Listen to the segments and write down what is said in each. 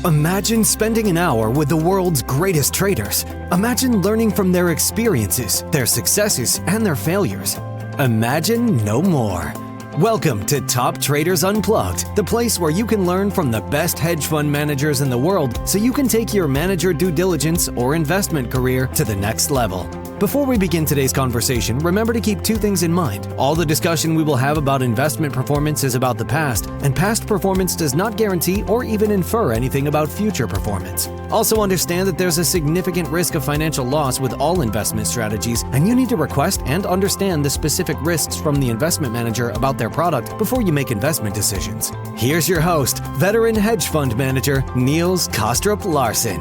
Imagine spending an hour with the world's greatest traders. Imagine learning from their experiences, their successes, and their failures. Imagine no more. Welcome to Top Traders Unplugged, the place where you can learn from the best hedge fund managers in the world so you can take your manager due diligence or investment career to the next level. Before we begin today's conversation, remember to keep two things in mind. All the discussion we will have about investment performance is about the past, and past performance does not guarantee or even infer anything about future performance. Also understand that there's a significant risk of financial loss with all investment strategies, and you need to request and understand the specific risks from the investment manager about their product before you make investment decisions. Here's your host, veteran hedge fund manager, Niels Kaastrup Larsen.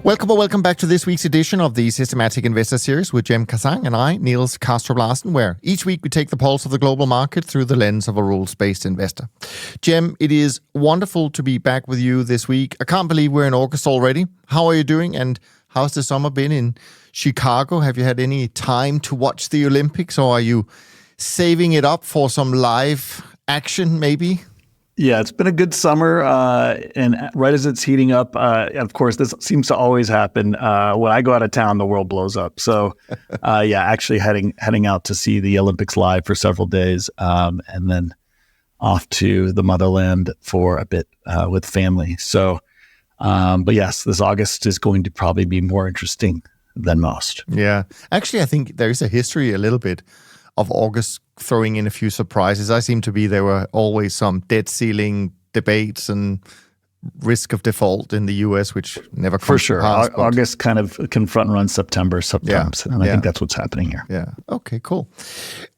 Welcome back to this week's edition of the Systematic Investor Series with Cem Karsan and I, Niels Kaastrup Larsen, where each week we take the pulse of the global market through the lens of a rules-based investor. Cem, it is wonderful to be back with you this week. I can't believe we're in August already. How are you doing, and how's the summer been in Chicago? Have you had any time to watch the Olympics, or are you saving it up for some live action maybe? Yeah, it's been a good summer, and right as it's heating up, of course, this seems to always happen. When I go out of town, the world blows up. So, actually heading out to see the Olympics live for several days, and then off to the motherland for a bit with family. So, but yes, this August is going to probably be more interesting than most. Yeah, actually, I think there is a history a little bit of August throwing in a few surprises. There were always some debt ceiling debates and risk of default in the US, which never comes for sure. to pass, August kind of can front run September sometimes, and I think that's what's happening here. Yeah. Okay. Cool.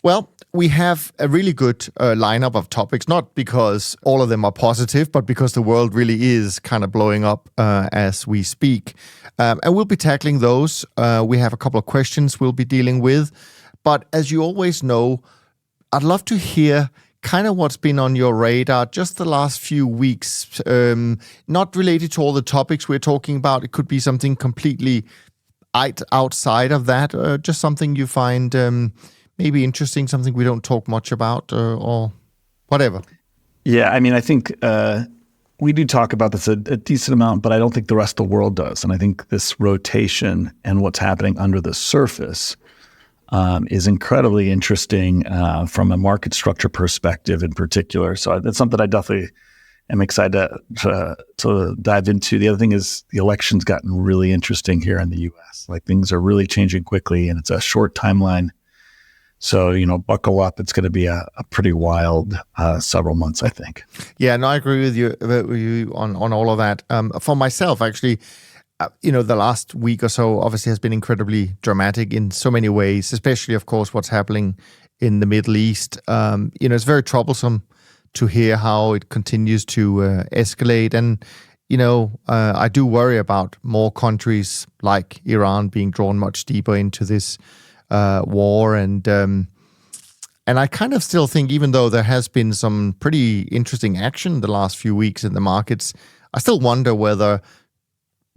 Well, we have a really good lineup of topics, not because all of them are positive, but because the world really is kind of blowing up as we speak, and we'll be tackling those. We have a couple of questions we'll be dealing with. But as you always know, I'd love to hear kind of what's been on your radar just the last few weeks, not related to all the topics we're talking about. It could be something completely outside of that, just something you find maybe interesting, something we don't talk much about, or whatever. Yeah, I mean, I think we do talk about this a decent amount, but I don't think the rest of the world does. And I think this rotation and what's happening under the surface is incredibly interesting from a market structure perspective in particular. So that's something I definitely am excited to dive into. The other thing is the election's gotten really interesting here in the U.S. Like, things are really changing quickly, and it's a short timeline. So, buckle up. It's going to be a pretty wild several months, I think. Yeah, and I agree with you on all of that. For myself, actually, the last week or so obviously has been incredibly dramatic in so many ways, especially, of course, what's happening in the Middle East. It's very troublesome to hear how it continues to escalate. And, I do worry about more countries like Iran being drawn much deeper into this war. And I kind of still think, even though there has been some pretty interesting action the last few weeks in the markets, I still wonder whether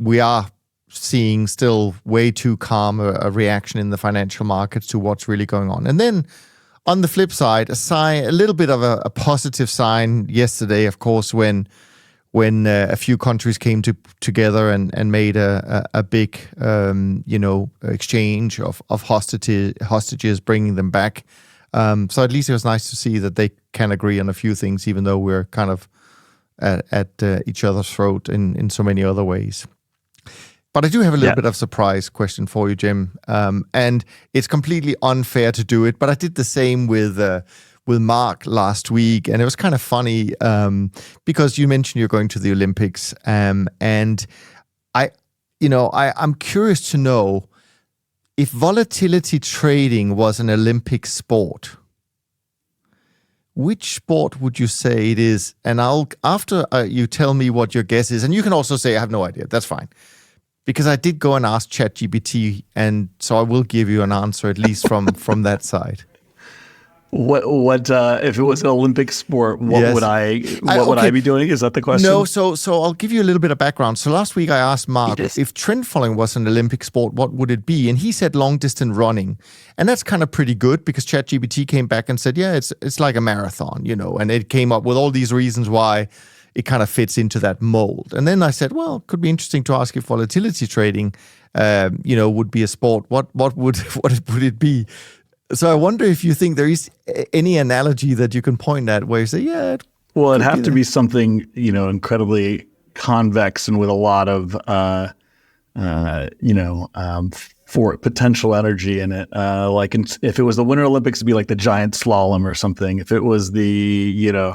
we are seeing still way too calm a reaction in the financial markets to what's really going on. And then on the flip side, a little bit of a positive sign yesterday, of course, when a few countries came together and made a big exchange of hostages, bringing them back. So at least it was nice to see that they can agree on a few things, even though we're kind of at each other's throat in so many other ways. But I do have a little bit of surprise question for you, Jim. And it's completely unfair to do it, but I did the same with Mark last week, and it was kind of funny because you mentioned you're going to the Olympics, and I'm curious to know if volatility trading was an Olympic sport. Which sport would you say it is? And after you tell me what your guess is, and you can also say I have no idea. That's fine. Because I did go and ask ChatGPT, and so I will give you an answer, at least from that side. What if it was an Olympic sport? What Yes. would I be doing? Is that the question? No, so I'll give you a little bit of background. So last week I asked Mark if trend following was an Olympic sport, what would it be? And he said long distance running, and that's kind of pretty good because ChatGPT came back and said, yeah, it's like a marathon, and it came up with all these reasons why it kind of fits into that mold. And then I said, well, it could be interesting to ask if volatility trading, would be a sport. What would it be? So I wonder if you think there is any analogy that you can point at where you say, yeah. Well, it'd have to be something, incredibly convex and with a lot of, for potential energy in it. If it was the Winter Olympics, it'd be like the giant slalom or something. If it was the,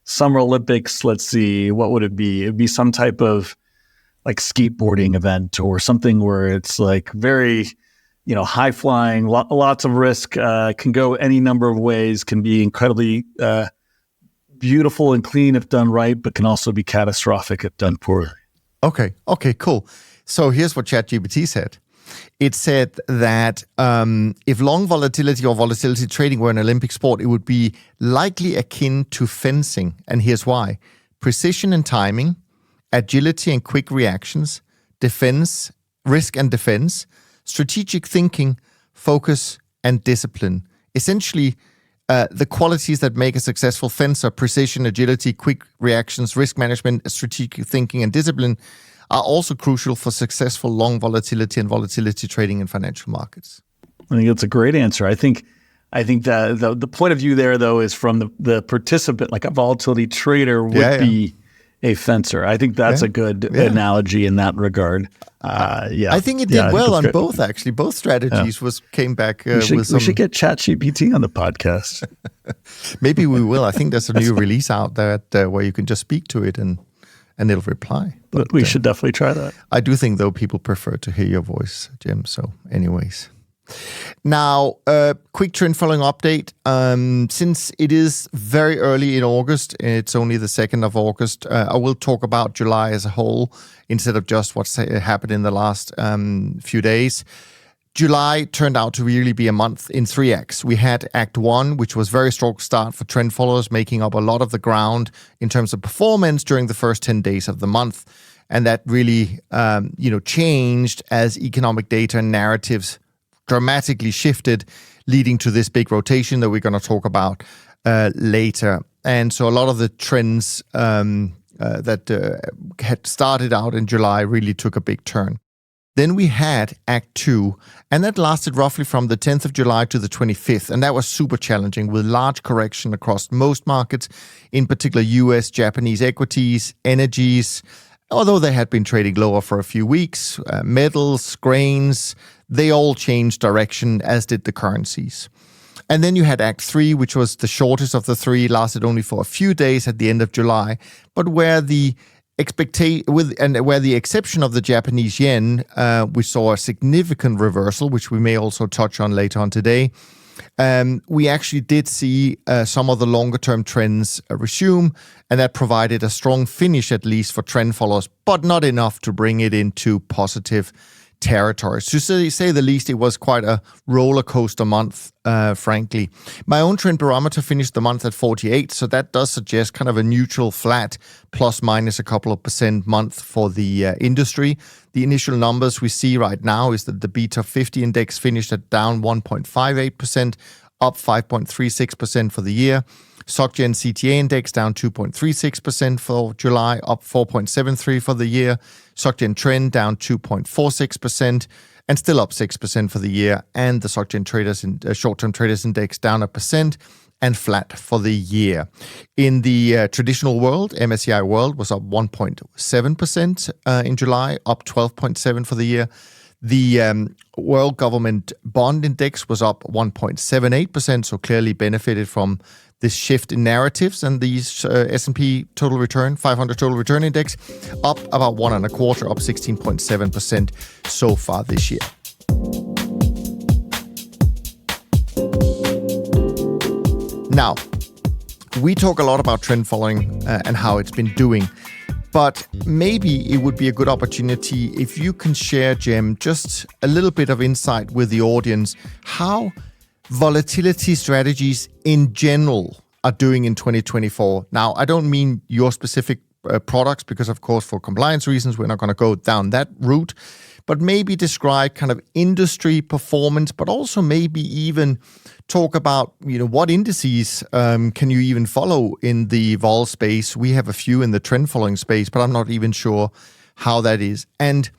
Summer Olympics, let's see, what would it be? It'd be some type of like skateboarding event or something where it's like very, high flying, lots of risk, can go any number of ways, can be incredibly beautiful and clean if done right, but can also be catastrophic if done poorly. Okay, cool. So here's what ChatGPT said. It said that if long volatility or volatility trading were an Olympic sport, it would be likely akin to fencing. And here's why. Precision and timing, agility and quick reactions, defense, risk and defense, strategic thinking, focus, and discipline. Essentially, the qualities that make a successful fencer, precision, agility, quick reactions, risk management, strategic thinking, and discipline, are also crucial for successful long volatility and volatility trading in financial markets. I think that's a great answer. I think that the point of view there, though, is from the participant, like a volatility trader would be a fencer. I think that's a good analogy in that regard. I think it did well on good. Both, actually. Both strategies came back we should get ChatGPT on the podcast. Maybe we will. I think there's a new release out there where you can just speak to it and it'll reply. But we should definitely try that. I do think, though, people prefer to hear your voice, Jim. So anyways. Now, quick trend following update. Since it is very early in August, it's only the 2nd of August, I will talk about July as a whole instead of just what's happened in the last few days. July turned out to really be a month in 3 acts. We had Act 1, which was very strong start for trend followers, making up a lot of the ground in terms of performance during the first 10 days of the month. And that really, changed as economic data and narratives dramatically shifted, leading to this big rotation that we're going to talk about later. And so a lot of the trends that had started out in July really took a big turn. Then we had Act 2, and that lasted roughly from the 10th of July to the 25th, and that was super challenging with large correction across most markets, in particular US, Japanese equities, energies, although they had been trading lower for a few weeks, metals, grains, they all changed direction, as did the currencies. And then you had Act 3, which was the shortest of the three, lasted only for a few days at the end of July, but where the exception of the Japanese yen, we saw a significant reversal, which we may also touch on later on today. We actually did see some of the longer-term trends resume, and that provided a strong finish, at least for trend followers, but not enough to bring it into positive territory. To say the least, it was quite a roller coaster month, frankly. My own trend barometer finished the month at 48, so that does suggest kind of a neutral, flat, plus minus a couple of % month for the industry. The initial numbers we see right now is that the Beta 50 index finished at down 1.58%, up 5.36% for the year. SocGen CTA index down 2.36% for July, up 4.73% for the year. SocGen Trend down 2.46% and still up 6% for the year. And the SocGen Traders short-term traders index down 1% and flat for the year. In the traditional world, MSCI World was up 1.7% in July, up 12.7% for the year. The World Government Bond Index was up 1.78%, so clearly benefited from this shift in narratives, and the S&P Total Return, 500 Total Return Index, up about 1.25%, up 16.7% so far this year. Now, we talk a lot about trend following and how it's been doing, but maybe it would be a good opportunity if you can share, Cem, just a little bit of insight with the audience. How volatility strategies in general are doing in 2024. Now, I don't mean your specific products, because of course, for compliance reasons, we're not going to go down that route, but maybe describe kind of industry performance, but also maybe even talk about, what indices can you even follow in the vol space. We have a few in the trend following space, but I'm not even sure how that is. And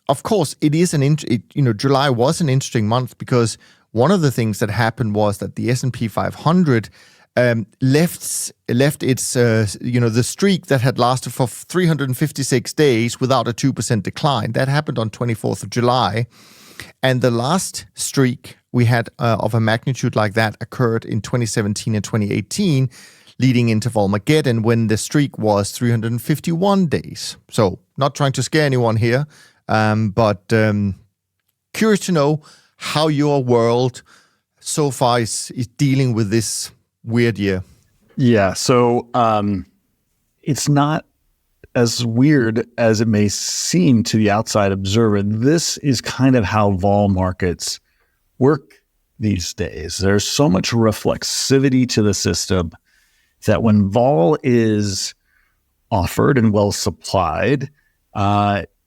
of course, it is July was an interesting month, because one of the things that happened was that the S&P 500 left its the streak that had lasted for 356 days without a 2% decline. That happened on 24th of July, and the last streak we had of a magnitude like that occurred in 2017 and 2018, leading into Volmageddon, when the streak was 351 days. So, not trying to scare anyone here, but curious to know how your world so far is dealing with this weird year. Yeah, so it's not as weird as it may seem to the outside observer. This is kind of how vol markets work these days. There's so much reflexivity to the system that when vol is offered and well supplied,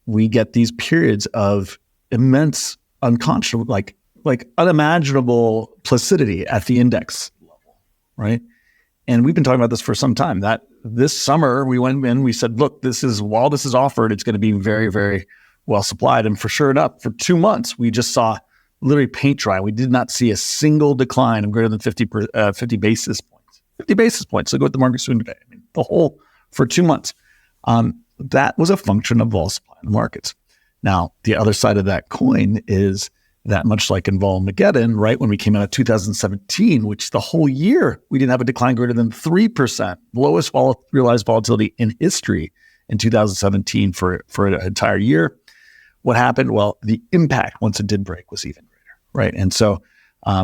we get these periods of immense unconscionable, like unimaginable placidity at the index level, right? And we've been talking about this for some time. That this summer we went in, we said, look, while this is offered, it's going to be very, very well supplied. And for sure enough, for 2 months, we just saw literally paint dry. We did not see a single decline of greater than 50 basis points. 50 basis points. Look what the market's doing today. I mean, the whole for 2 months. That was a function of vol supply in the markets. Now, the other side of that coin is that, much like in Volmageddon, right, when we came out of 2017, which the whole year we didn't have a decline greater than 3%, lowest realized volatility in history in 2017 for an entire year. What happened? Well, the impact, once it did break, was even greater, right? And so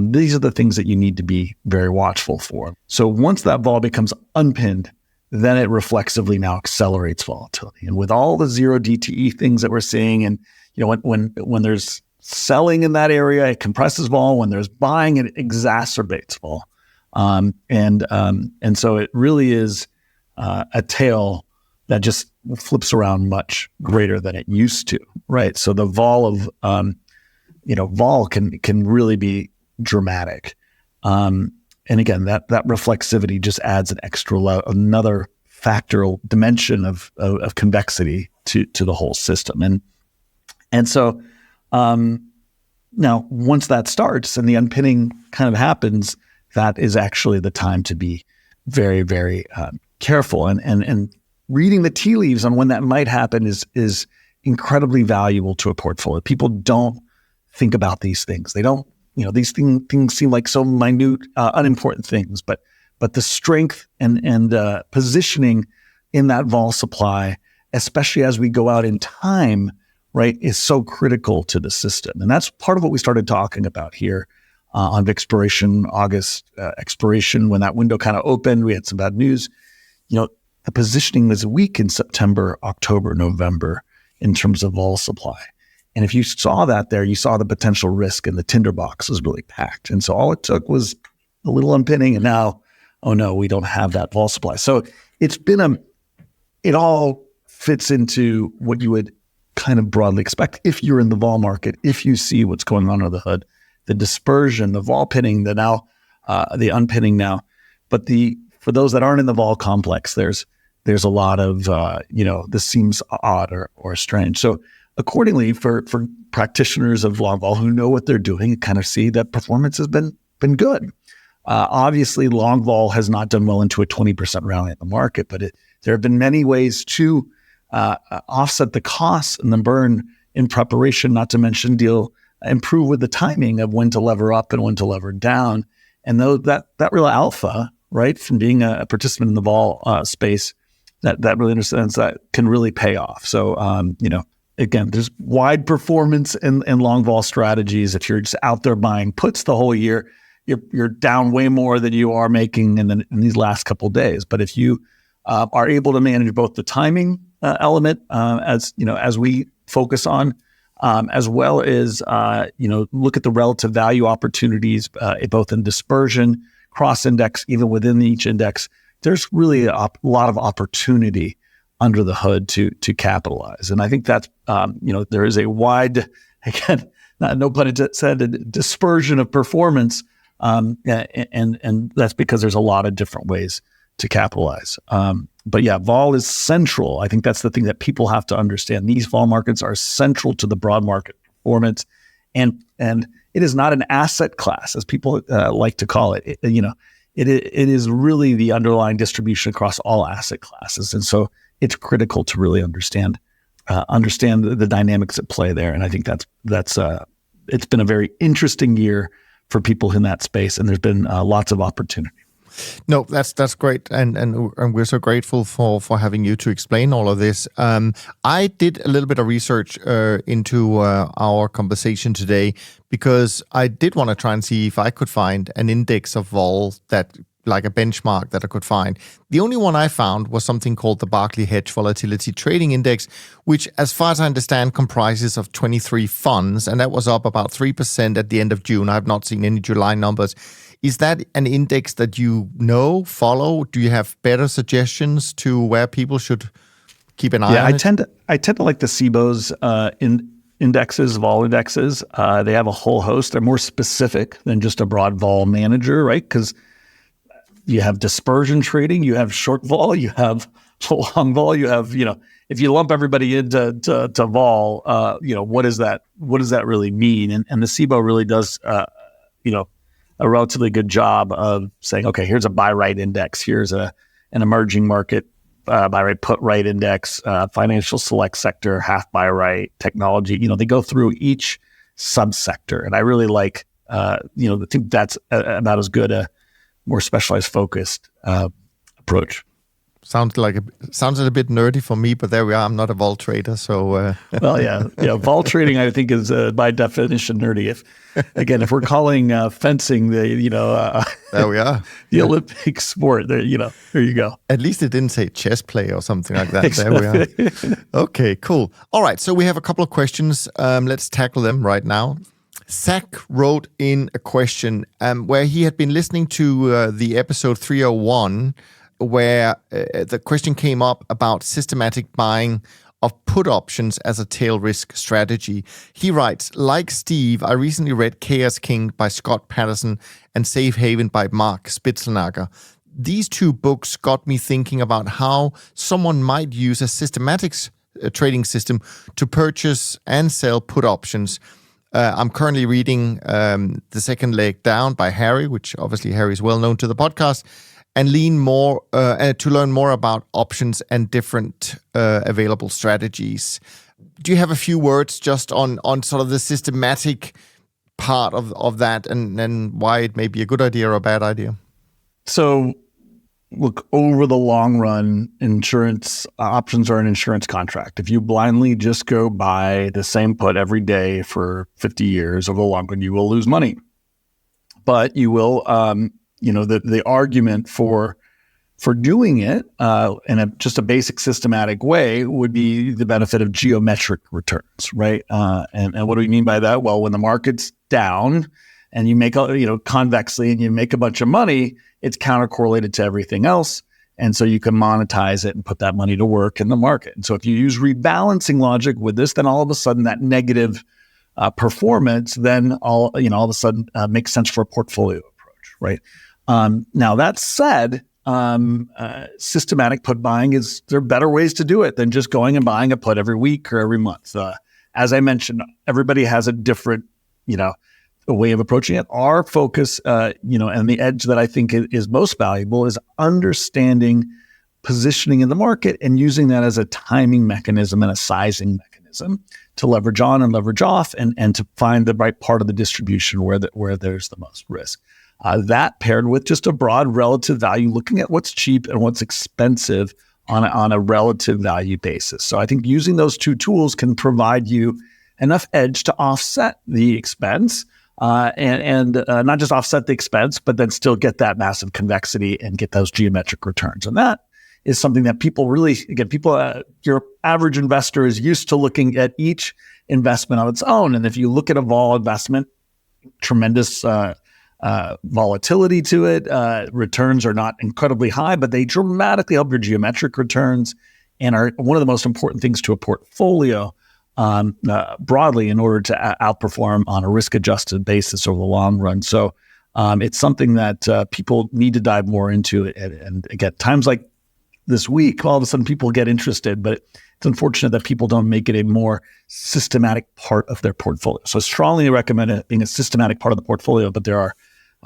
these are the things that you need to be very watchful for. So once that vol becomes unpinned, then it reflexively now accelerates volatility. And with all the zero DTE things that we're seeing, and when there's selling in that area, it compresses vol. When there's buying, it exacerbates vol. And so it really is a tail that just flips around much greater than it used to, right? So the vol of vol can really be dramatic. And again, that reflexivity just adds an extra another factorial dimension of convexity to the whole system. And so now once that starts and the unpinning kind of happens, that is actually the time to be very, very careful. And reading the tea leaves on when that might happen is incredibly valuable to a portfolio. People don't think about these things. They don't. These things seem like so minute, unimportant things, but the strength and positioning in that vol supply, especially as we go out in time, right, is so critical to the system. And that's part of what we started talking about here on expiration, August expiration, when that window kind of opened. We had some bad news. The positioning was weak in September, October, November in terms of vol supply. And if you saw that there, you saw the potential risk, and the tinderbox was really packed. And so all it took was a little unpinning, and now, oh no, we don't have that vol supply. So it's been it all fits into what you would kind of broadly expect if you're in the vol market, if you see what's going on under the hood, the dispersion, the vol pinning, the unpinning now. But for those that aren't in the vol complex, there's a lot of, this seems odd or strange. So accordingly, for practitioners of long vol who know what they're doing and kind of see that performance has been good. Obviously, long vol has not done well into a 20% rally in the market, but there have been many ways to offset the costs and the burn in preparation, not to mention improve with the timing of when to lever up and when to lever down. And though that real alpha, right, from being a participant in the vol space, that really understands that can really pay off. So, again, there's wide performance in long vol strategies. If you're just out there buying puts the whole year, you're down way more than you are making in these last couple of days. But if you are able to manage both the timing element, as we focus on, as well as, look at the relative value opportunities, both in dispersion, cross-index, even within each index. There's really a lot of opportunity under the hood to capitalize. And I think that's, there is a wide, again, no pun intended, dispersion of performance. And that's because there's a lot of different ways to capitalize. But yeah, vol is central. I think that's the thing that people have to understand. These vol markets are central to the broad market performance. And it is not an asset class, as people like to call it. It is really the underlying distribution across all asset classes. And so it's critical to really understand the dynamics at play there. And I think that's it's been a very interesting year for people in that space, and there's been lots of opportunity. No, that's great, and we're so grateful for having you to explain all of this. I did a little bit of research into our conversation today because I did want to try and see if I could find an index of vol that, like a benchmark that I could find. The only one I found was something called the Barclay Hedge Volatility Trading Index, which, as far as I understand, comprises of 23 funds, and that was up about 3% at the end of June. I have not seen any July numbers. Is that an index that you follow? Do you have better suggestions to where people should keep an eye on it? I tend to like the SIBO's indexes, vol indexes. They have a whole host. They're more specific than just a broad vol manager, right? Because you have dispersion trading, you have short vol, you have long vol, you have, if you lump everybody into vol, what does that really mean? And the SIBO really does, a relatively good job of saying, okay, here's a buy right index, here's an emerging market buy right put right index, financial select sector, half buy right, technology. They go through each subsector, and I really like, I think that's about as good a more specialized, focused approach. Sounds a bit nerdy for me, but there we are. I'm not a vol trader, so. Well, yeah. Vol trading, I think, is by definition nerdy. If we're calling fencing there we are, the Olympic sport. There you go. At least it didn't say chess play or something like that. Exactly. There we are. Okay, cool. All right, so we have a couple of questions. Let's tackle them right now. Zach wrote in a question where he had been listening to the episode 301. Where the question came up about systematic buying of put options as a tail risk strategy. He writes, like Steve, I recently read Chaos King by Scott Patterson and Safe Haven by Mark Spitzelnager. These two books got me thinking about how someone might use a systematic trading system to purchase and sell put options. I'm currently reading The Second Leg Down by Harry, which obviously Harry is well known to the podcast, and lean more to learn more about options and different available strategies. Do you have a few words just on sort of the systematic part of that and why it may be a good idea or a bad idea? So, look, over the long run, insurance options are an insurance contract. If you blindly just go buy the same put every day for 50 years over the long run, you will lose money. But you will... the argument for doing it in just a basic systematic way would be the benefit of geometric returns, right? And what do we mean by that? Well, when the market's down and you make convexly and you make a bunch of money, it's counter correlated to everything else, and so you can monetize it and put that money to work in the market. And so if you use rebalancing logic with this, then all of a sudden that negative performance then all of a sudden makes sense for a portfolio approach, right? Now that said, systematic put buying there are better ways to do it than just going and buying a put every week or every month. As I mentioned, everybody has a different, a way of approaching it. Our focus, and the edge that I think is most valuable is understanding positioning in the market and using that as a timing mechanism and a sizing mechanism to leverage on and leverage off and to find the right part of the distribution where there's the most risk. That paired with just a broad relative value, looking at what's cheap and what's expensive on a relative value basis. So I think using those two tools can provide you enough edge to offset the expense and not just offset the expense, but then still get that massive convexity and get those geometric returns. And that is something that people really, again, your average investor is used to looking at each investment on its own. And if you look at a vol investment, tremendous volatility to it. Returns are not incredibly high, but they dramatically help your geometric returns and are one of the most important things to a portfolio broadly in order to outperform on a risk-adjusted basis over the long run. So it's something that people need to dive more into. And again, times like this week, all of a sudden people get interested, but it's unfortunate that people don't make it a more systematic part of their portfolio. So I strongly recommend it being a systematic part of the portfolio, but there are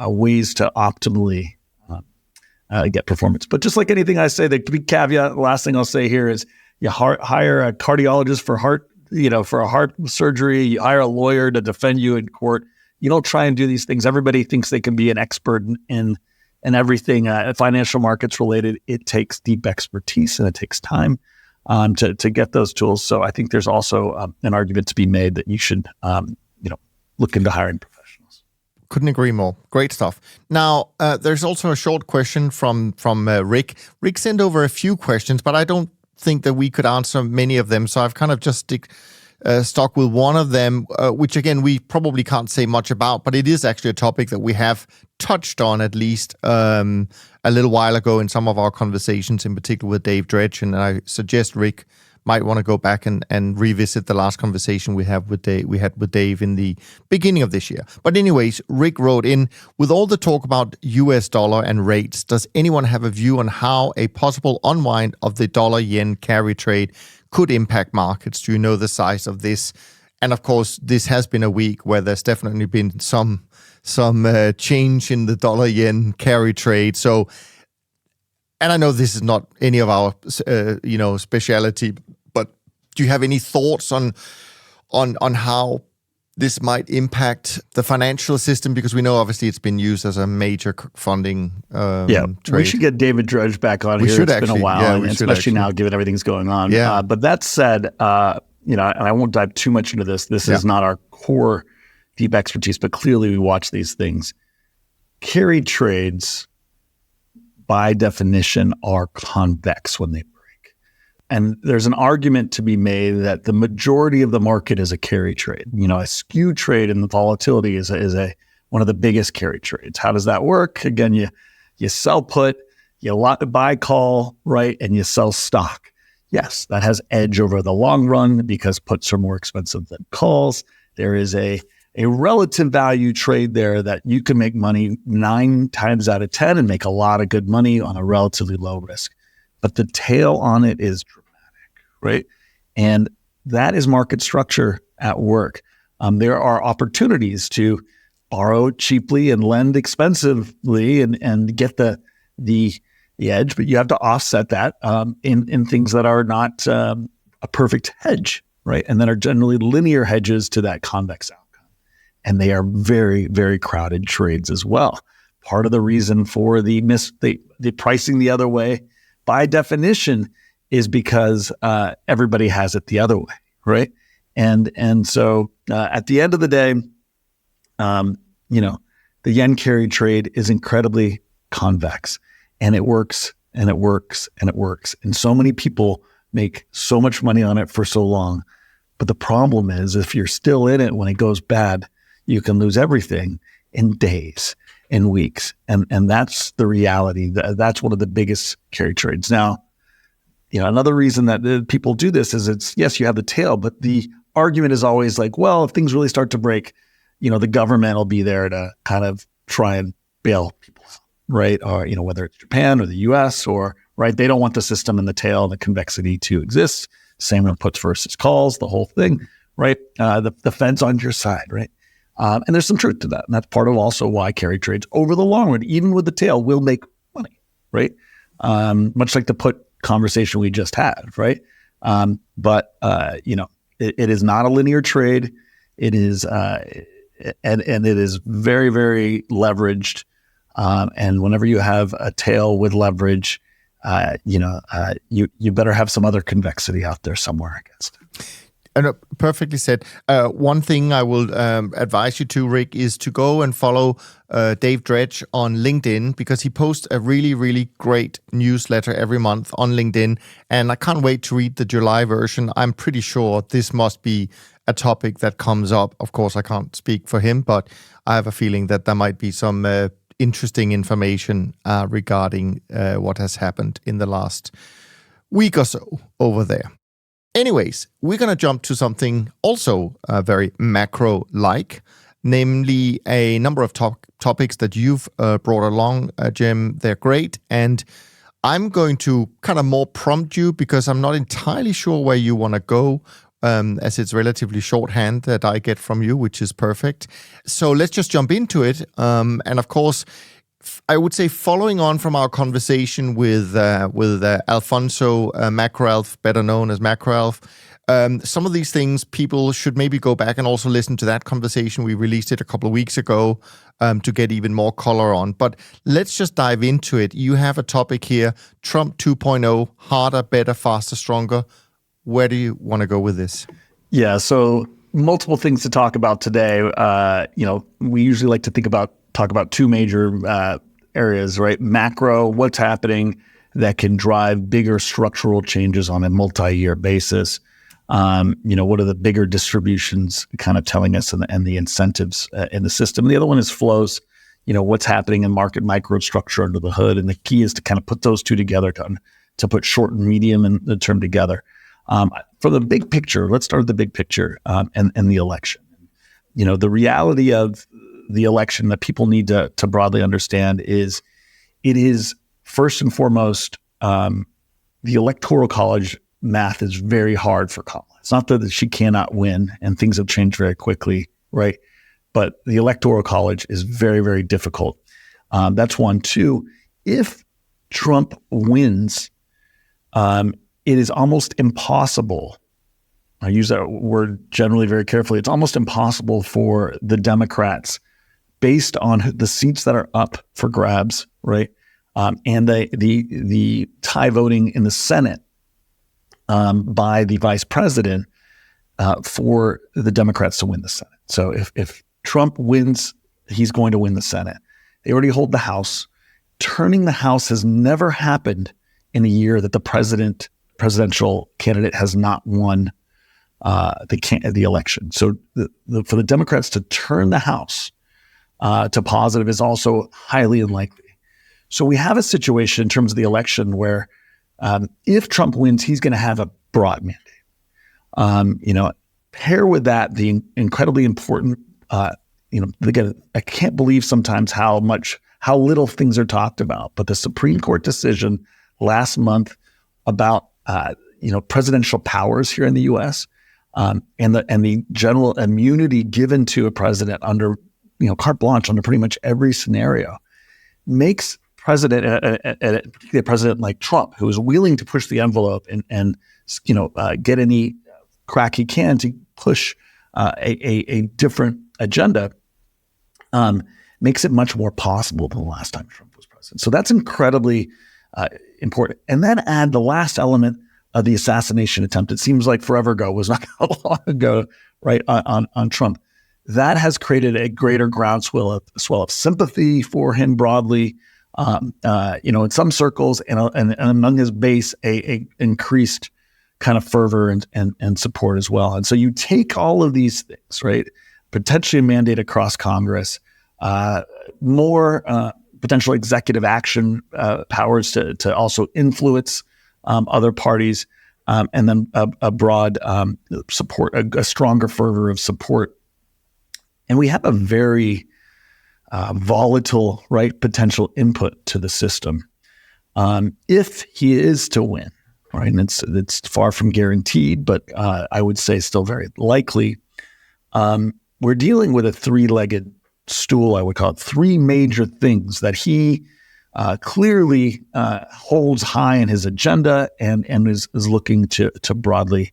ways to optimally get performance. But just like anything I say, the big caveat, the last thing I'll say here is you hire a cardiologist for a heart surgery. You hire a lawyer to defend you in court. You don't try and do these things. Everybody thinks they can be an expert in everything financial markets related. It takes deep expertise and it takes time to get those tools. So I think there's also an argument to be made that you should look into hiring professionals. Couldn't agree more. Great stuff. Now, there's also a short question from Rick. Rick sent over a few questions, but I don't think that we could answer many of them. So I've kind of just stuck with one of them, which again, we probably can't say much about, but it is actually a topic that we have touched on at least a little while ago in some of our conversations, in particular with Dave Dredge. And I suggest Rick might want to go back and revisit the last conversation we had with Dave in the beginning of this year. But anyways, Rick wrote in, with all the talk about US dollar and rates, does anyone have a view on how a possible unwind of the dollar-yen carry trade could impact markets? Do you know the size of this? And of course, this has been a week where there's definitely been some change in the dollar-yen carry trade. So, and I know this is not any of our speciality, but do you have any thoughts on how this might impact the financial system? Because we know obviously it's been used as a major funding trade. We should get David Dredge back on here. It's been a while, and especially now given everything's going on. Yeah. But that said, and I won't dive too much into this. This is not our core deep expertise, but clearly we watch these things. Carry trades, by definition, are convex when they break. And there's an argument to be made that the majority of the market is a carry trade. A skew trade in the volatility is one of the biggest carry trades. How does that work? Again, you sell put, you buy call, right? And you sell stock. Yes, that has edge over the long run because puts are more expensive than calls. There is a relative value trade there that you can make money 9 times out of 10 and make a lot of good money on a relatively low risk. But the tail on it is dramatic, right? And that is market structure at work. There are opportunities to borrow cheaply and lend expensively and get the edge, but you have to offset that in things that are not a perfect hedge, right? And that are generally linear hedges to that convex outcome. And they are very, very crowded trades as well. Part of the reason for the pricing the other way, by definition, is because everybody has it the other way, right? And so at the end of the day, the yen carry trade is incredibly convex, and it works, and it works, and it works. And so many people make so much money on it for so long. But the problem is, if you're still in it when it goes bad, you can lose everything in days, in weeks. And that's the reality. That's one of the biggest carry trades. Now, another reason that people do this is yes, you have the tail, but the argument is always like, well, if things really start to break, the government will be there to kind of try and bail people out, right? Or, whether it's Japan or the US or, right, they don't want the system and the tail and the convexity to exist. Same with puts versus calls, the whole thing, right? The Fed's on your side, right? And there's some truth to that. And that's part of also why carry trades over the long run, even with the tail, will make money, right? Much like the put conversation we just had, right? But it is not a linear trade. It is, and it is very, very leveraged. And whenever you have a tail with leverage, you better have some other convexity out there somewhere against it. Perfectly said. One thing I will advise you to, Rick, is to go and follow Dave Dredge on LinkedIn, because he posts a really, really great newsletter every month on LinkedIn. And I can't wait to read the July version. I'm pretty sure this must be a topic that comes up. Of course, I can't speak for him, but I have a feeling that there might be some interesting information regarding what has happened in the last week or so over there. Anyways, we're going to jump to something also very macro-like, namely a number of topics that you've brought along, Cem. They're great. And I'm going to kind of more prompt you, because I'm not entirely sure where you want to go, as it's relatively shorthand that I get from you, which is perfect. So let's just jump into it. And of course, I would say, following on from our conversation with Alfonso Macroelf, better known as Macroelf, some of these things people should maybe go back and also listen to that conversation. We released it a couple of weeks ago to get even more color on. But let's just dive into it. You have a topic here, Trump 2.0, harder, better, faster, stronger. Where do you want to go with this? Yeah, so multiple things to talk about today. We usually like to talk about two major areas, right? Macro, what's happening that can drive bigger structural changes on a multi-year basis. What are the bigger distributions kind of telling us, and the incentives in the system. The other one is flows, what's happening in market microstructure under the hood. And the key is to kind of put those two together, to put short and medium and the term together. For the big picture, let's start with the big picture and the election. The reality of the election that people need to broadly understand is, it is first and foremost, the Electoral College math is very hard for Kamala. It's not that she cannot win, and things have changed very quickly, right? But the Electoral College is very, very difficult. That's one. Two, if Trump wins, it is almost impossible. I use that word generally very carefully. It's almost impossible for the Democrats, based on the seats that are up for grabs, right, and the tie voting in the Senate by the vice president, for the Democrats to win the Senate. So if Trump wins, he's going to win the Senate. They already hold the House. Turning the House has never happened in a year that the presidential candidate has not won the election. So for the Democrats to turn the House to positive is also highly unlikely. So we have a situation in terms of the election where if Trump wins, he's going to have a broad mandate. Pair with that the incredibly important, again, I can't believe sometimes how little things are talked about, but the Supreme Court decision last month about presidential powers here in the U.S. And the general immunity given to a president under carte blanche under pretty much every scenario makes particularly a president like Trump, who is willing to push the envelope and get any crack he can to push a different agenda, makes it much more possible than the last time Trump was president. So that's incredibly important. And then add the last element of the assassination attempt. It seems like forever ago, was not long ago, right, on Trump. That has created a greater groundswell of sympathy for him broadly, in some circles, and among his base, a increased kind of fervor and support as well. And so you take all of these things, right, potentially a mandate across Congress, more potential executive action powers to also influence other parties, and then a broad support, a stronger fervor of support. And we have a very volatile, right, potential input to the system. If he is to win, right, and it's far from guaranteed, but I would say still very likely, we're dealing with a three-legged stool, I would call it, three major things that he clearly holds high in his agenda and is looking to broadly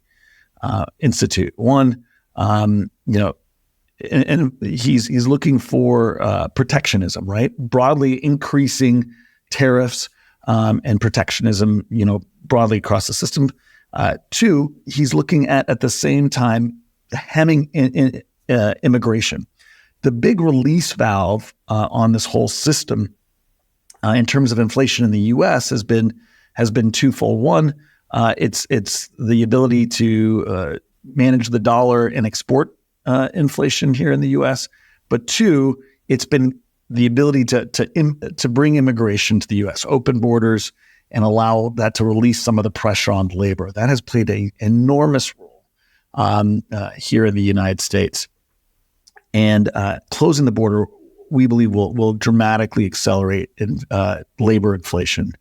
institute. One, and he's looking for protectionism, right? Broadly increasing tariffs and protectionism, broadly across the system. Two, he's looking at the same time hemming immigration. The big release valve on this whole system in terms of inflation in the U.S. has been twofold. One, it's the ability to manage the dollar and export inflation here in the U.S. But two, it's been the ability to bring immigration to the U.S., open borders, and allow that to release some of the pressure on labor. That has played an enormous role here in the United States. And closing the border, we believe, will dramatically accelerate labor inflation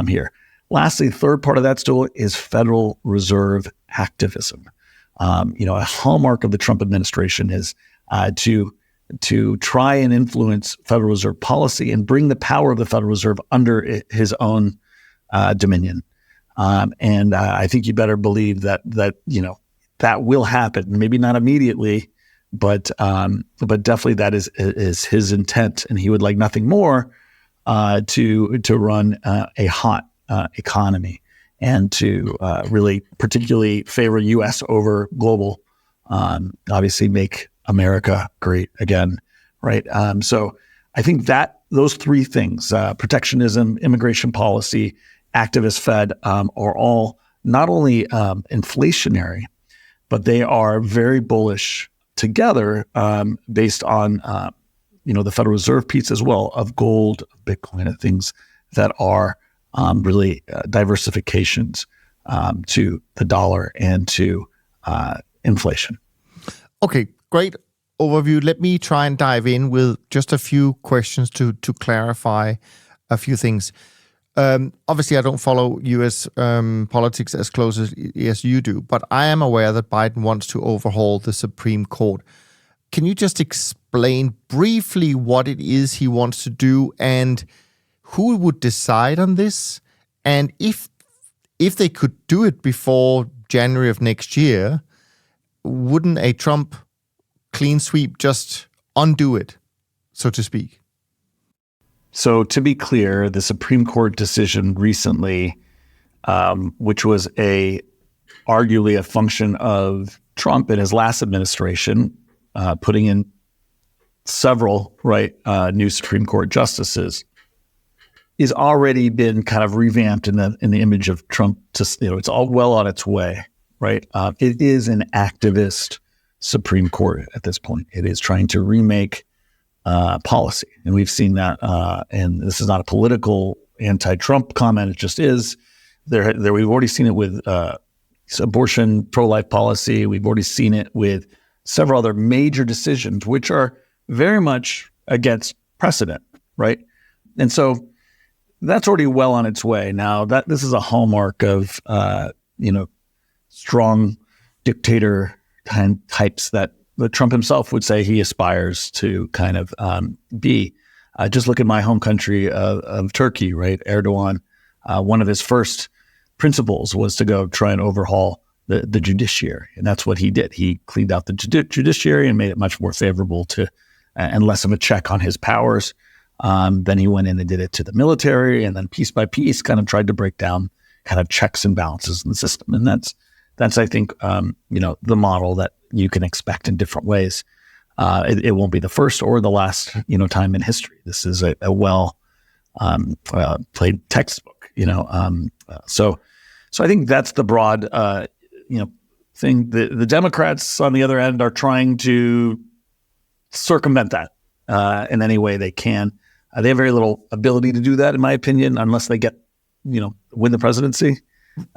here. Lastly, the third part of that stool is Federal Reserve activism. A hallmark of the Trump administration is to try and influence Federal Reserve policy and bring the power of the Federal Reserve under his own dominion. And I think you better believe that will happen. Maybe not immediately, but definitely that is his intent, and he would like nothing more to run a hot economy and to really particularly favor U.S. over global. Obviously, make America great again, right? So I think that those three things: protectionism, immigration policy, activist Fed, are all not only inflationary, but they are very bullish together, based on the Federal Reserve piece as well of gold, Bitcoin, and things that are really diversifications to the dollar and to inflation. Okay, great overview. Let me try and dive in with just a few questions to clarify a few things. Obviously, I don't follow U.S. politics as closely as you do, but I am aware that Biden wants to overhaul the Supreme Court. Can you just explain briefly what it is he wants to do and who would decide on this? And if they could do it before January of next year, wouldn't a Trump clean sweep just undo it, so to speak? So to be clear, the Supreme Court decision recently, which was arguably a function of Trump and his last administration, putting in several new Supreme Court justices, is already been kind of revamped in the image of Trump. It's all well on its way, right? It is an activist Supreme Court at this point. It is trying to remake policy. And we've seen that, and this is not a political anti-Trump comment, it just is. We've already seen it with abortion, pro-life policy. We've already seen it with several other major decisions, which are very much against precedent, right? And so that's already well on its way. Now, this is a hallmark of, strong dictator kind types that Trump himself would say he aspires to kind of be. Just look at my home country of Turkey, right? Erdogan, one of his first principles was to go try and overhaul the judiciary. And that's what he did. He cleaned out the judiciary and made it much more favorable to and less of a check on his powers. Then he went in and did it to the military, and then piece by piece kind of tried to break down kind of checks and balances in the system. And that's I think, the model that you can expect in different ways. It won't be the first or the last, time in history. This is a well played textbook, So I think that's the broad, thing. The Democrats on the other end are trying to circumvent that in any way they can. They have very little ability to do that, in my opinion, unless they get, win the presidency.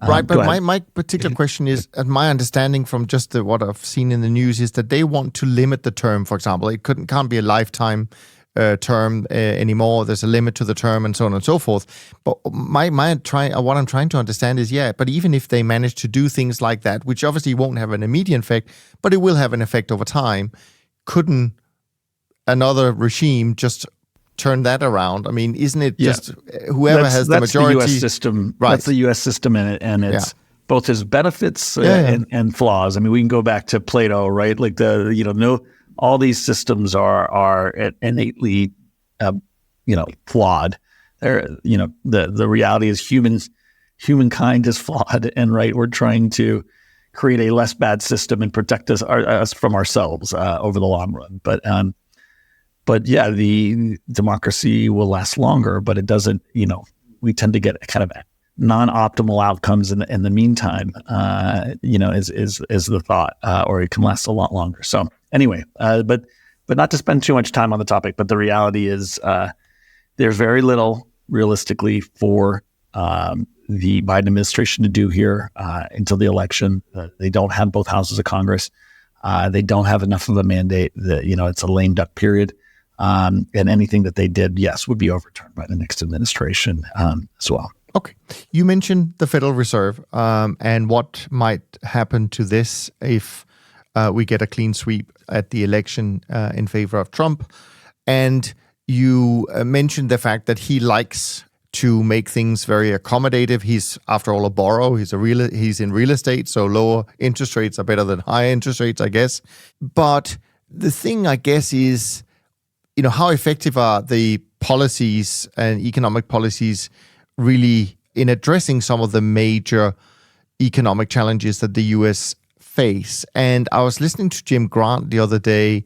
Right, but my particular question is, my understanding from just what I've seen in the news is that they want to limit the term, for example. It can't be a lifetime term anymore. There's a limit to the term and so on and so forth. But what I'm trying to understand is, but even if they manage to do things like that, which obviously won't have an immediate effect, but it will have an effect over time, couldn't another regime just turn that around? I mean, isn't it just whoever has the majority? That's the U.S. system. Right. That's the U.S. system, and it's both his benefits and flaws. I mean, we can go back to Plato, right? Like all these systems are innately, flawed. They're, the reality is humankind is flawed, and right, we're trying to create a less bad system and protect us from ourselves over the long run. But yeah, the democracy will last longer, but it doesn't. We tend to get kind of non-optimal outcomes in the meantime. Is the thought, or it can last a lot longer. So anyway, but not to spend too much time on the topic. But the reality is, there's very little realistically for the Biden administration to do here until the election. They don't have both houses of Congress. They don't have enough of a mandate. It's a lame duck period. And anything that they did, yes, would be overturned by the next administration as well. Okay. You mentioned the Federal Reserve and what might happen to this if we get a clean sweep at the election in favor of Trump. And you mentioned the fact that he likes to make things very accommodative. He's, after all, a borrower. He's in real estate, so lower interest rates are better than higher interest rates, I guess. But the thing, I guess, is, how effective are the policies and economic policies really in addressing some of the major economic challenges that the U.S. face? And I was listening to Jim Grant the other day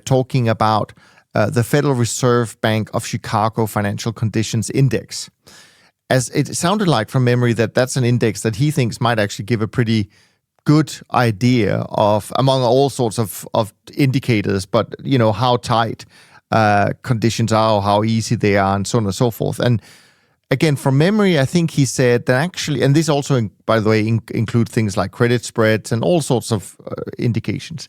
talking about the Federal Reserve Bank of Chicago Financial Conditions Index. As it sounded like from memory that's an index that he thinks might actually give a pretty good idea of, among all sorts of indicators, but how tight conditions are, or how easy they are, and so on and so forth. And again, from memory, I think he said that actually, and this also, by the way, includes things like credit spreads and all sorts of indications.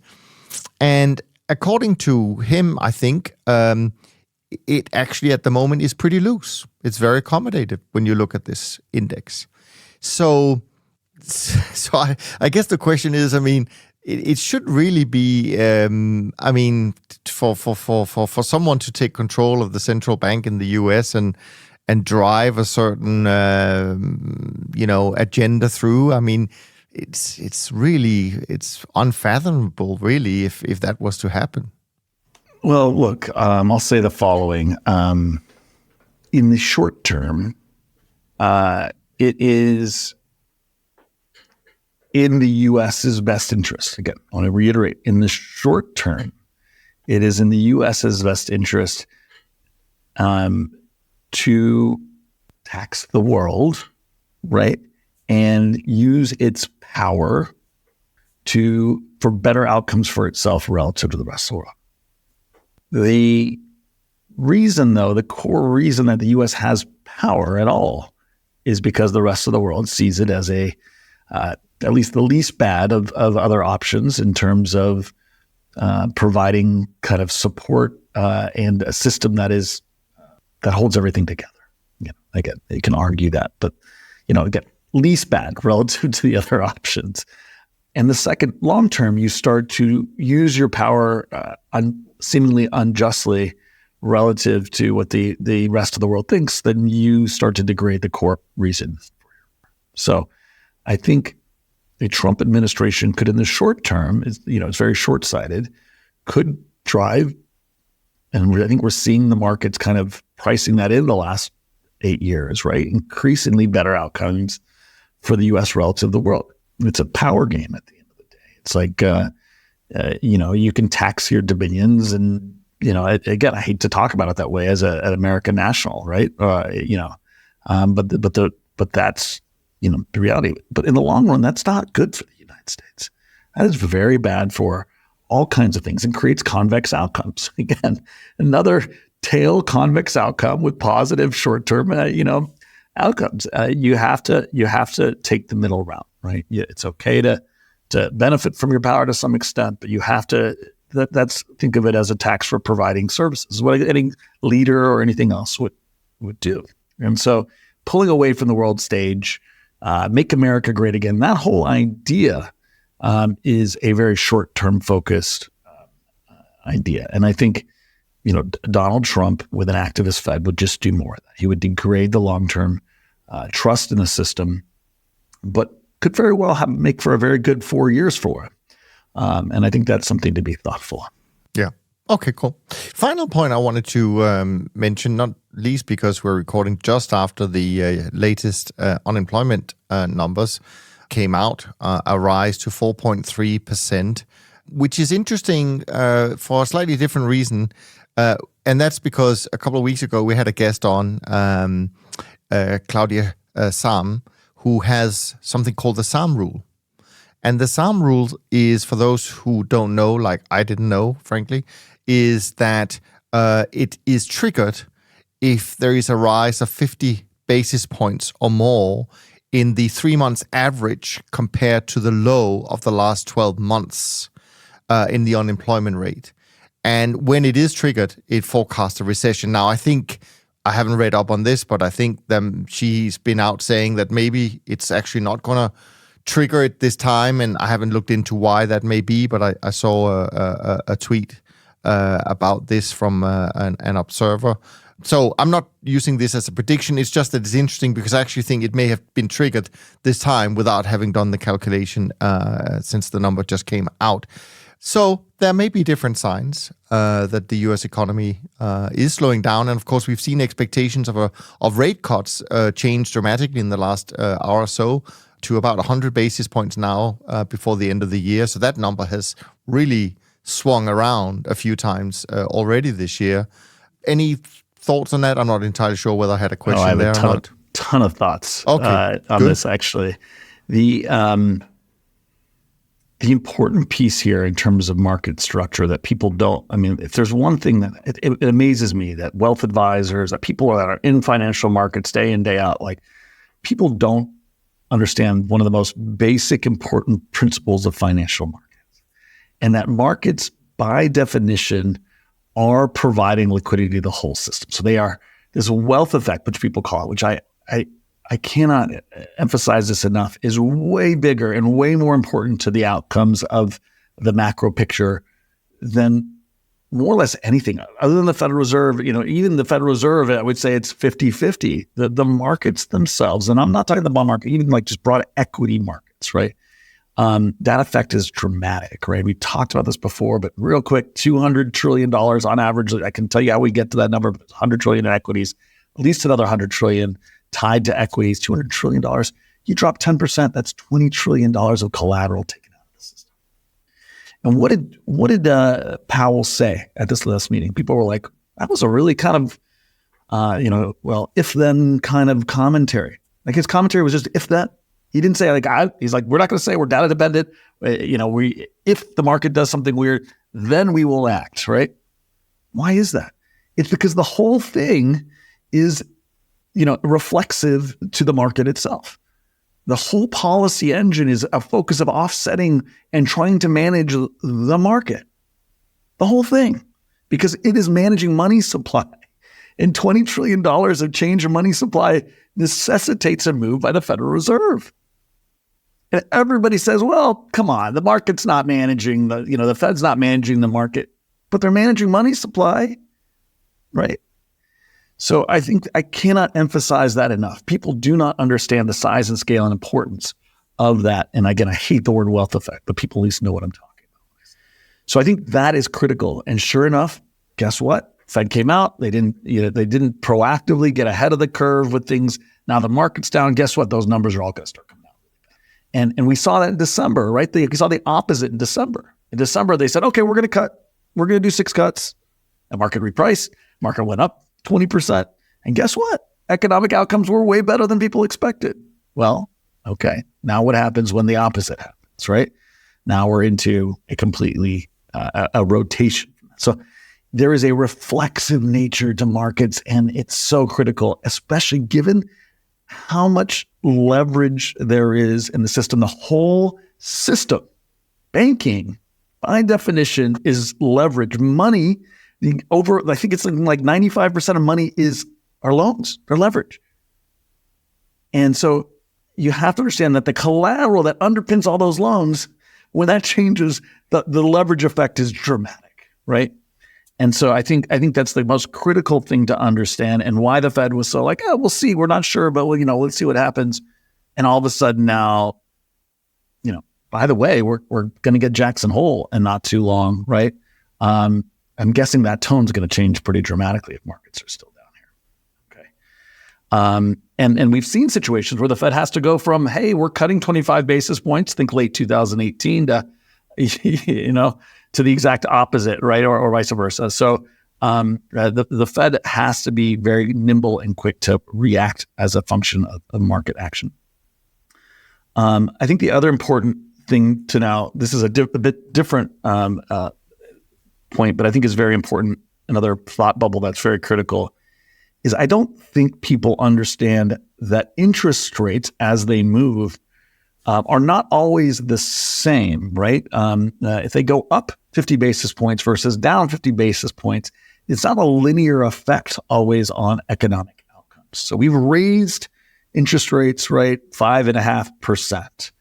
And according to him, I think it actually at the moment is pretty loose. It's very accommodative when you look at this index. So I guess the question is, it should really be, for someone to take control of the central bank in the U.S. and drive a certain, agenda through. It's unfathomable, really, if that was to happen. Well, look, I'll say the following. In the short term, it is in the U.S.'s best interest. Again, I want to reiterate, in the short term, it is in the U.S.'s best interest to tax the world, right? And use its power for better outcomes for itself relative to the rest of the world. The reason, though, the core reason that the U.S. has power at all is because the rest of the world sees it as at least the least bad of other options in terms of providing kind of support and a system that holds everything together. Again, you can argue that, but again, least bad relative to the other options. And the second, long term, you start to use your power seemingly unjustly relative to what the rest of the world thinks, then you start to degrade the core reason. So I think the Trump administration could, in the short term, it's very short-sighted, could drive, and I think we're seeing the markets kind of pricing that in the last 8 years, right? Increasingly better outcomes for the U.S. relative to the world. It's a power game at the end of the day. It's like, you can tax your dominions, and again, I hate to talk about it that way as an American national, right? But that's the reality. But in the long run, that's not good for the United States. That is very bad for all kinds of things and creates convex outcomes. Again, another tail convex outcome with positive short-term, outcomes. You have to take the middle route, right? It's okay to benefit from your power to some extent, but you have to. That's think of it as a tax for providing services. What any leader or anything else would do. And so, pulling away from the world stage, make America great again. That whole idea is a very short-term focused idea, and I think Donald Trump with an activist Fed would just do more of that. He would degrade the long-term trust in the system, but could very well make for a very good 4 years for it. And I think that's something to be thoughtful of. Yeah. Okay, cool. Final point I wanted to mention, not least because we're recording just after the latest unemployment numbers came out, a rise to 4.3%, which is interesting for a slightly different reason. And that's because a couple of weeks ago we had a guest on, Claudia Sam, who has something called the SAM rule. And the SAM rule is, for those who don't know, like I didn't know, frankly, is that it is triggered if there is a rise of 50 basis points or more in the 3 months average compared to the low of the last 12 months in the unemployment rate. And when it is triggered, it forecasts a recession. Now, I think, I haven't read up on this, but I think she's been out saying that maybe it's actually not going to trigger it this time. And I haven't looked into why that may be, but I saw a tweet about this from an observer. So I'm not using this as a prediction. It's just that it's interesting because I actually think it may have been triggered this time without having done the calculation since the number just came out. So there may be different signs that the U.S. economy is slowing down. And of course, we've seen expectations of rate cuts change dramatically in the last hour or so to about 100 basis points now before the end of the year. So that number has really swung around a few times already this year. Any thoughts on that? I'm not entirely sure whether I had a question I have there a ton of thoughts on this, actually. The important piece here in terms of market structure that people don't, I mean, if there's one thing that it amazes me, that wealth advisors, that people that are in financial markets day in, day out, like, people don't understand one of the most basic important principles of financial markets. And that markets, by definition, are providing liquidity to the whole system. So they are this wealth effect, which people call it, which I cannot emphasize this enough, is way bigger and way more important to the outcomes of the macro picture than more or less anything other than the Federal Reserve. Even the Federal Reserve, I would say it's 50-50. The markets themselves, and I'm not talking the bond market, even like just broad equity markets, right? That effect is dramatic, right? We talked about this before, but real quick, $200 trillion on average. I can tell you how we get to that number, but $100 trillion in equities, at least another $100 trillion tied to equities, $200 trillion. You drop 10%, that's $20 trillion of collateral taken out of the system. And what did Powell say at this last meeting? People were like, that was a really kind of, if-then kind of commentary. Like, his commentary was just if-then. He didn't say he's like, we're not going to say we're data dependent. If the market does something weird, then we will act, right? Why is that? It's because the whole thing is, reflexive to the market itself. The whole policy engine is a focus of offsetting and trying to manage the market. The whole thing, because it is managing money supply. And $20 trillion of change in money supply necessitates a move by the Federal Reserve. And everybody says, well, come on, the market's not managing the Fed's not managing the market, but they're managing money supply, right? So I think I cannot emphasize that enough. People do not understand the size and scale and importance of that. And again, I hate the word wealth effect, but people at least know what I'm talking about. So I think that is critical. And sure enough, guess what? Fed came out. They didn't proactively get ahead of the curve with things. Now the market's down. Guess what? Those numbers are all going to start coming out. And we saw that in December, right? We saw the opposite in December. In December, they said, okay, we're going to cut. We're going to do 6 cuts. The market repriced. Market went up 20%. And guess what? Economic outcomes were way better than people expected. Well, okay. Now what happens when the opposite happens, right? Now we're into a completely a rotation. So there is a reflexive nature to markets, and it's so critical, especially given how much leverage there is in the system. The whole system, banking, by definition, is leverage. Money, I think it's like 95% of money are loans. They're leverage. And so you have to understand that the collateral that underpins all those loans, when that changes, the leverage effect is dramatic, right? And so I think that's the most critical thing to understand, and why the Fed was so like, oh, we'll see, we're not sure, but let's see what happens. And all of a sudden now, by the way, we're going to get Jackson Hole in not too long, right? I'm guessing that tone's going to change pretty dramatically if markets are still down here. Okay. And we've seen situations where the Fed has to go from, hey, we're cutting 25 basis points, think late 2018, to, to the exact opposite, right? Or vice versa. So the Fed has to be very nimble and quick to react as a function of market action. I think the other important thing to now, this is a bit different point, but I think is very important. Another thought bubble that's very critical is I don't think people understand that interest rates as they move are not always the same, right? If they go up 50 basis points versus down 50 basis points, it's not a linear effect always on economic outcomes. So we've raised interest rates, right, 5.5%.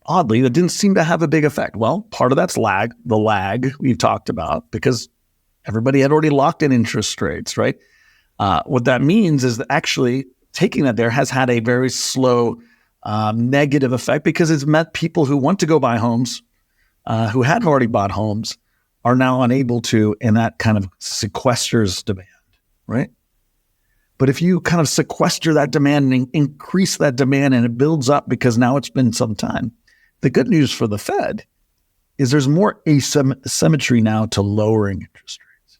Oddly, that didn't seem to have a big effect. Well, part of that's the lag we've talked about, because everybody had already locked in interest rates, right? What that means is that actually taking that there has had a very slow negative effect, because it's meant people who want to go buy homes, who had already bought homes, are now unable to, and that kind of sequesters demand, right? But if you kind of sequester that demand and increase that demand and it builds up because now it's been some time, the good news for the Fed is there's more asymmetry now to lowering interest rates.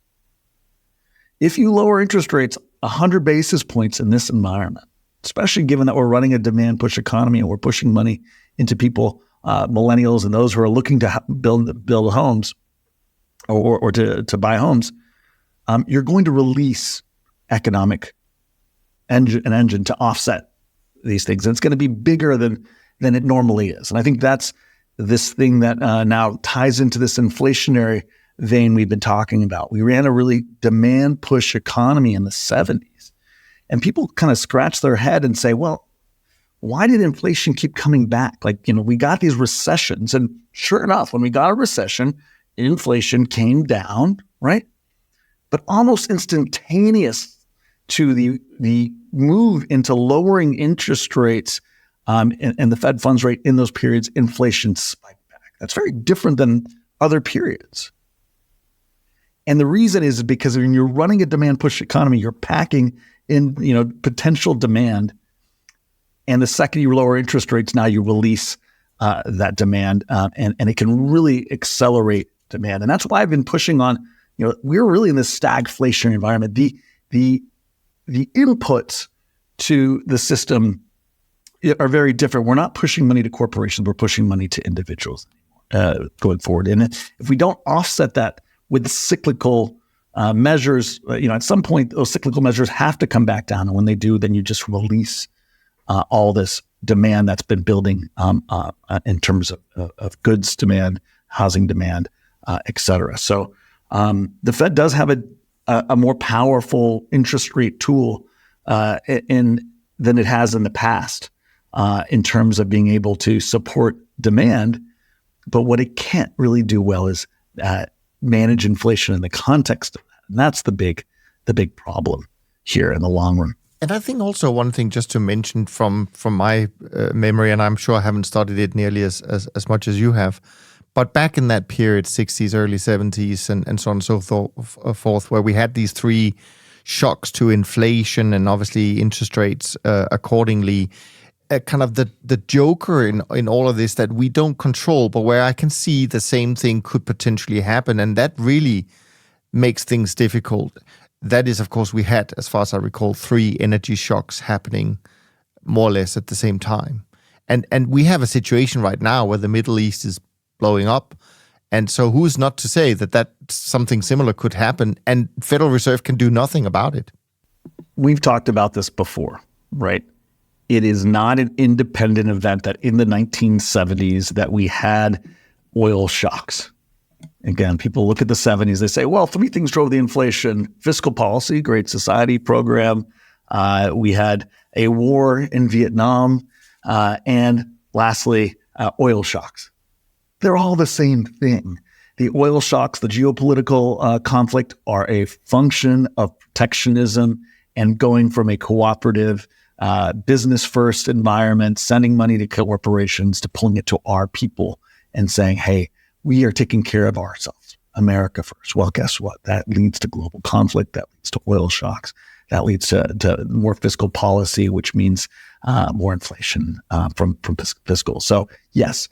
If you lower interest rates 100 basis points in this environment, especially given that we're running a demand push economy and we're pushing money into people, millennials and those who are looking to build homes or to buy homes, you're going to release economic engine to offset these things. And it's going to be bigger than it normally is. And I think that's this thing that now ties into this inflationary vein we've been talking about. We ran a really demand push economy in the 70s. And people kind of scratch their head and say, well, why did inflation keep coming back? We got these recessions. And sure enough, when we got a recession, inflation came down, right? But almost instantaneous to the move into lowering interest rates and the Fed funds rate in those periods, inflation spiked back. That's very different than other periods. And the reason is because when you're running a demand push economy, you're packing in potential demand. And the second you lower interest rates, now you release that demand and it can really accelerate demand. And that's why I've been pushing on, we're really in this stagflation environment. The inputs to the system are very different. We're not pushing money to corporations. We're pushing money to individuals going forward. And if we don't offset that with cyclical measures, at some point, those cyclical measures have to come back down. And when they do, then you just release all this demand that's been building in terms of goods demand, housing demand, et cetera. So the Fed does have a more powerful interest rate tool than it has in the past in terms of being able to support demand. But what it can't really do well is manage inflation in the context of that. And that's the big problem here in the long run. And I think also one thing just to mention from my memory, and I'm sure I haven't studied it nearly as much as you have, but back in that period, 60s, early 70s, and so on and so forth, where we had these three shocks to inflation and obviously interest rates accordingly, kind of the joker in all of this that we don't control, but where I can see the same thing could potentially happen, and that really makes things difficult. That is, of course, we had, as far as I recall, 3 energy shocks happening more or less at the same time. And we have a situation right now where the Middle East is blowing up. And so who's not to say that something similar could happen and Federal Reserve can do nothing about it? We've talked about this before, right? It is not an independent event that in the 1970s that we had oil shocks. Again, people look at the 70s, they say, well, 3 things drove the inflation: fiscal policy, Great Society program. We had a war in Vietnam. And lastly, oil shocks. They're all the same thing. The oil shocks, the geopolitical conflict are a function of protectionism and going from a cooperative business-first environment, sending money to corporations, to pulling it to our people and saying, hey, we are taking care of ourselves. America first. Well, guess what? That leads to global conflict. That leads to oil shocks. That leads to more fiscal policy, which means more inflation from fiscal. So yes,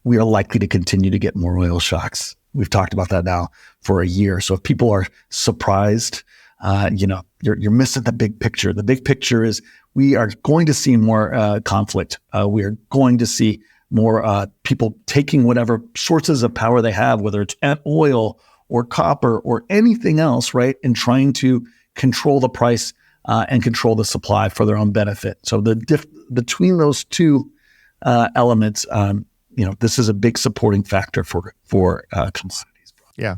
we are likely to continue to get more oil shocks. We've talked about that now for a year. So if people are surprised, you're missing the big picture. The big picture is we are going to see more conflict. We are going to see more people taking whatever sources of power they have, whether it's oil or copper or anything else, right, and trying to control the price and control the supply for their own benefit. So between those two elements, this is a big supporting factor for commodities. Yeah.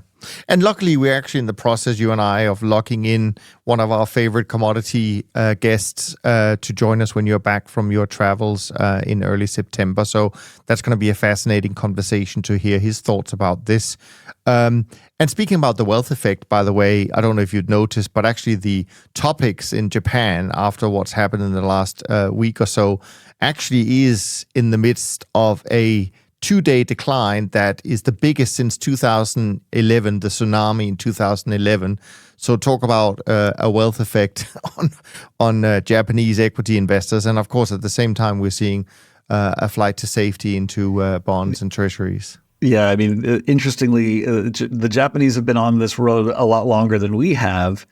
And luckily, we're actually in the process, you and I, of locking in one of our favorite commodity guests to join us when you're back from your travels in early September. So that's going to be a fascinating conversation to hear his thoughts about this. And speaking about the wealth effect, by the way, I don't know if you'd noticed, but actually the topics in Japan after what's happened in the last week or so actually is in the midst of a 2-day decline that is the biggest since 2011, the tsunami in 2011. So talk about a wealth effect on Japanese equity investors. And of course, at the same time, we're seeing a flight to safety into bonds and treasuries. Yeah, I mean, interestingly, the Japanese have been on this road a lot longer than we have.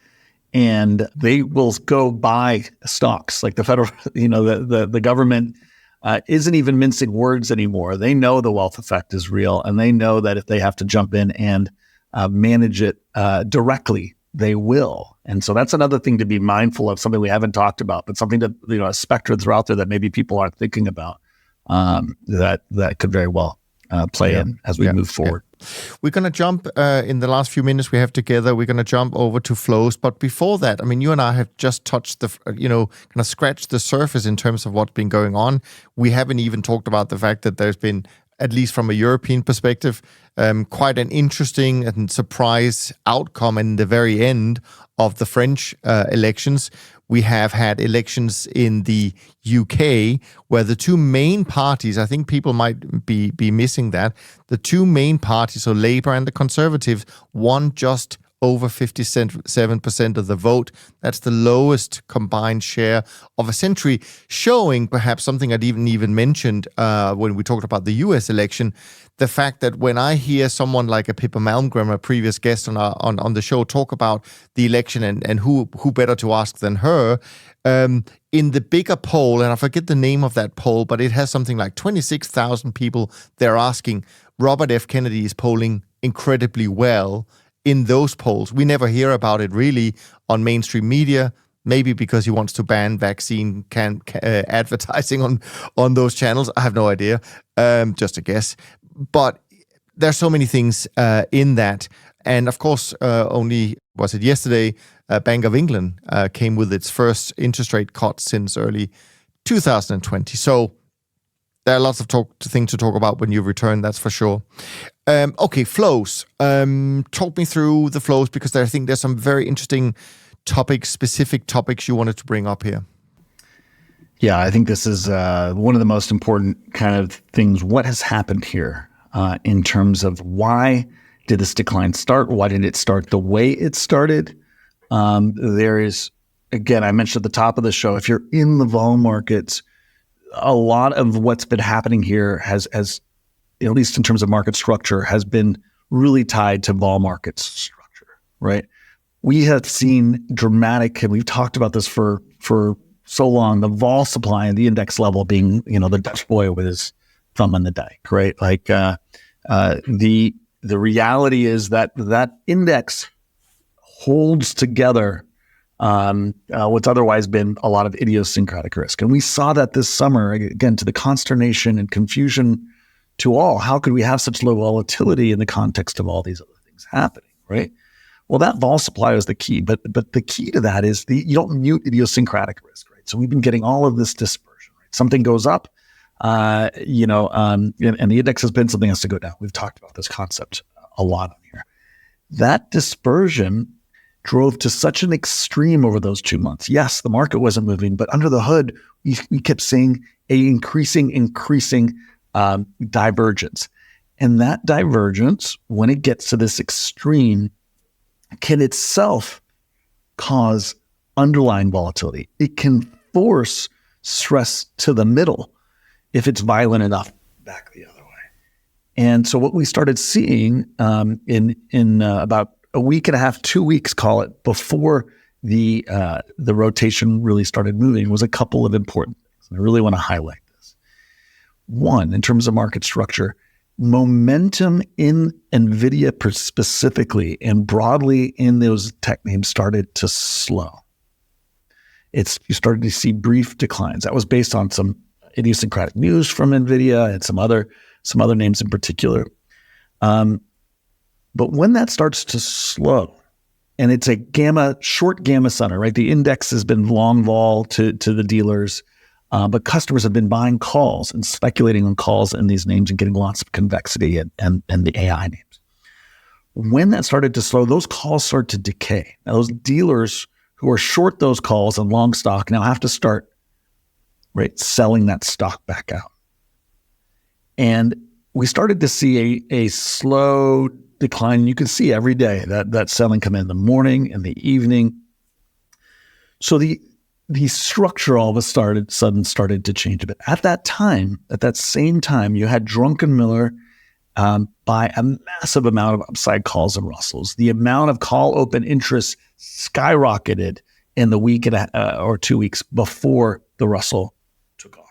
And they will go buy stocks like the federal, the government isn't even mincing words anymore. They know the wealth effect is real, and they know that if they have to jump in and manage it directly, they will. And so that's another thing to be mindful of, something we haven't talked about, but something that, a specter that's out there that maybe people aren't thinking about that could very well play in as we move forward. Yeah. We're going to jump in the last few minutes we have together. We're going to jump over to flows. But before that, I mean, you and I have just touched kind of scratched the surface in terms of what's been going on. We haven't even talked about the fact that there's been, at least from a European perspective, quite an interesting and surprise outcome in the very end of the French elections. We have had elections in the UK where the two main parties, I think people might be missing that, the two main parties, so Labour and the Conservatives, won just over 57% of the vote. That's the lowest combined share of a century, showing perhaps something I'd even mentioned when we talked about the US election, the fact that when I hear someone like a Pippa Malmgren, a previous guest on the show, talk about the election and who better to ask than her, in the bigger poll, and I forget the name of that poll, but it has something like 26,000 people they're asking. Robert F. Kennedy is polling incredibly well in those polls. We never hear about it really on mainstream media, maybe because he wants to ban vaccine advertising on those channels. I have no idea, just a guess. But there's so many things in that. And of course, only, was it yesterday, Bank of England came with its first interest rate cut since early 2020. So there are lots of things to talk about when you return, that's for sure. Okay, flows. Talk me through the flows, because I think there's some very interesting specific topics you wanted to bring up here. Yeah, I think this is one of the most important kind of things. What has happened here in terms of why did this decline start? Why did it start the way it started? There is, again, I mentioned at the top of the show, if you're in the vol markets, a lot of what's been happening here has, at least in terms of market structure, has been really tied to vol markets structure, right? We have seen dramatic, and we've talked about this for so long, the vol supply and the index level being, the Dutch boy with his thumb on the dike, right? Like the reality is that index holds together what's otherwise been a lot of idiosyncratic risk. And we saw that this summer, again, to the consternation and confusion to all. How could we have such low volatility in the context of all these other things happening, right? Well, that vol supply is the key. But the key to that is you don't mute idiosyncratic risk, right? So we've been getting all of this dispersion, right? Something goes up, and the index has been, something has to go down. We've talked about this concept a lot on here. That dispersion drove to such an extreme over those 2 months. Yes, the market wasn't moving, but under the hood, we kept seeing a increasing divergence. And that divergence, when it gets to this extreme, can itself cause underlying volatility. It can force stress to the middle if it's violent enough back the other way. And so what we started seeing in about a week and a half, 2 weeks, call it, before the rotation really started moving was a couple of important things. And I really want to highlight this. One, in terms of market structure, momentum in NVIDIA specifically and broadly in those tech names started to slow. You started to see brief declines. That was based on some idiosyncratic news from NVIDIA and some other names in particular. But when that starts to slow, and it's a short gamma center, right? The index has been long vol to the dealers, but customers have been buying calls and speculating on calls in these names and getting lots of convexity and the AI names. When that started to slow, those calls start to decay. Now, those dealers who are short those calls and long stock now have to start, right, selling that stock back out. And we started to see a slow decline. You can see every day that selling come in the morning and the evening. So the structure all of a sudden started to change a bit. At that same time, you had Druckenmiller buy a massive amount of upside calls and Russells. The amount of call open interest skyrocketed in the week or 2 weeks before the Russell took off.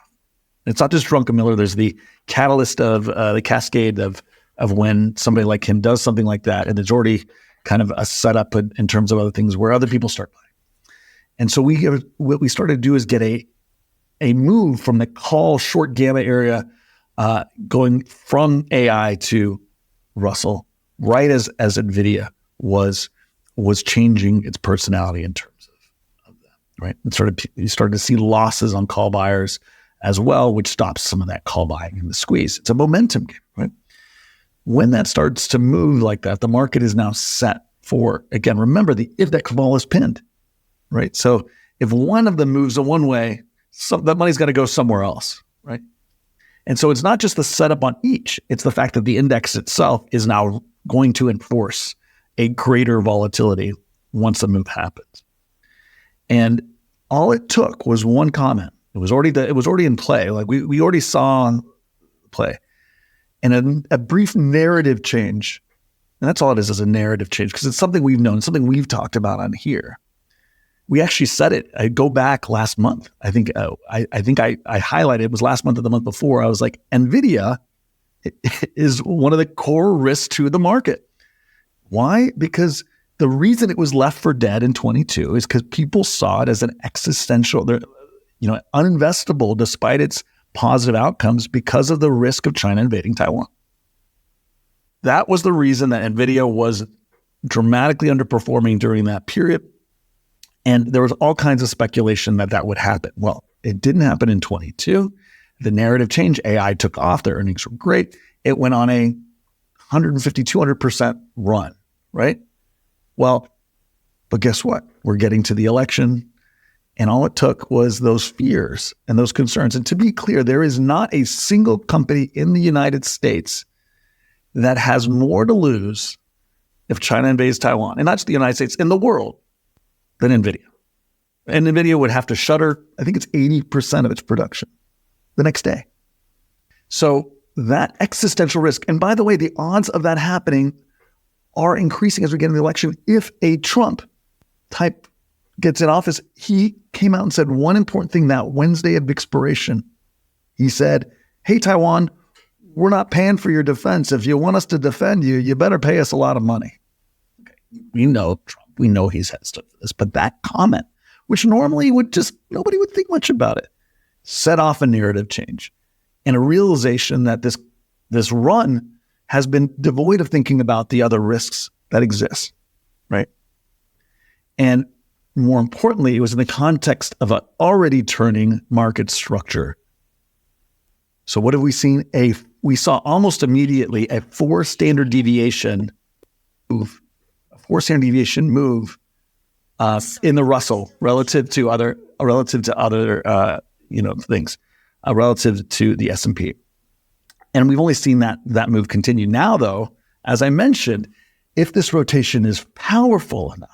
It's not just Druckenmiller. There's the catalyst of the cascade of when somebody like him does something like that, and there's already kind of a setup in terms of other things where other people start buying. And so what we started to do is get a move from the call short gamma area going from AI to Russell, right as NVIDIA was changing its personality in terms of that, right? And you started to see losses on call buyers as well, which stops some of that call buying and the squeeze. It's a momentum game, right? When that starts to move like that, the market is now set for, again, remember the index vol is pinned, right? So if one of them moves in one way, that money's got to go somewhere else, right? And so it's not just the setup on each, it's the fact that the index itself is now going to enforce a greater volatility once a move happens. And all it took was one comment. It was already in play. Like we already saw play. And a brief narrative change. And that's all it is a narrative change, because it's something we've known, something we've talked about on here. We actually said it. I go back last month. I think I highlighted it was last month or the month before. I was like, NVIDIA is one of the core risks to the market. Why? Because the reason it was left for dead in 22 is because people saw it as an existential, uninvestable despite its positive outcomes because of the risk of China invading Taiwan. That was the reason that NVIDIA was dramatically underperforming during that period. And there was all kinds of speculation that would happen. Well, it didn't happen in 22. The narrative changed. AI took off. Their earnings were great. It went on a 150, 200% run, right? Well, but guess what? We're getting to the election. And all it took was those fears and those concerns. And to be clear, there is not a single company in the United States that has more to lose if China invades Taiwan, and not just the United States, in the world, than NVIDIA. And NVIDIA would have to shutter, I think it's 80% of its production the next day. So that existential risk, and by the way, the odds of that happening are increasing as we get into the election. If a Trump type gets in office, he came out and said one important thing that Wednesday of expiration. He said, hey, Taiwan, we're not paying for your defense. If you want us to defend you, you better pay us a lot of money. Okay. We know Trump. We know he's hesitant for this. But that comment, which normally nobody would think much about it, set off a narrative change and a realization that this run has been devoid of thinking about the other risks that exist, right? And more importantly, it was in the context of an already turning market structure. So what have we seen? We saw almost immediately a 4 standard deviation move, in the Russell relative to other things, relative to the S&P. And we've only seen that move continue. Now, though, as I mentioned, if this rotation is powerful enough,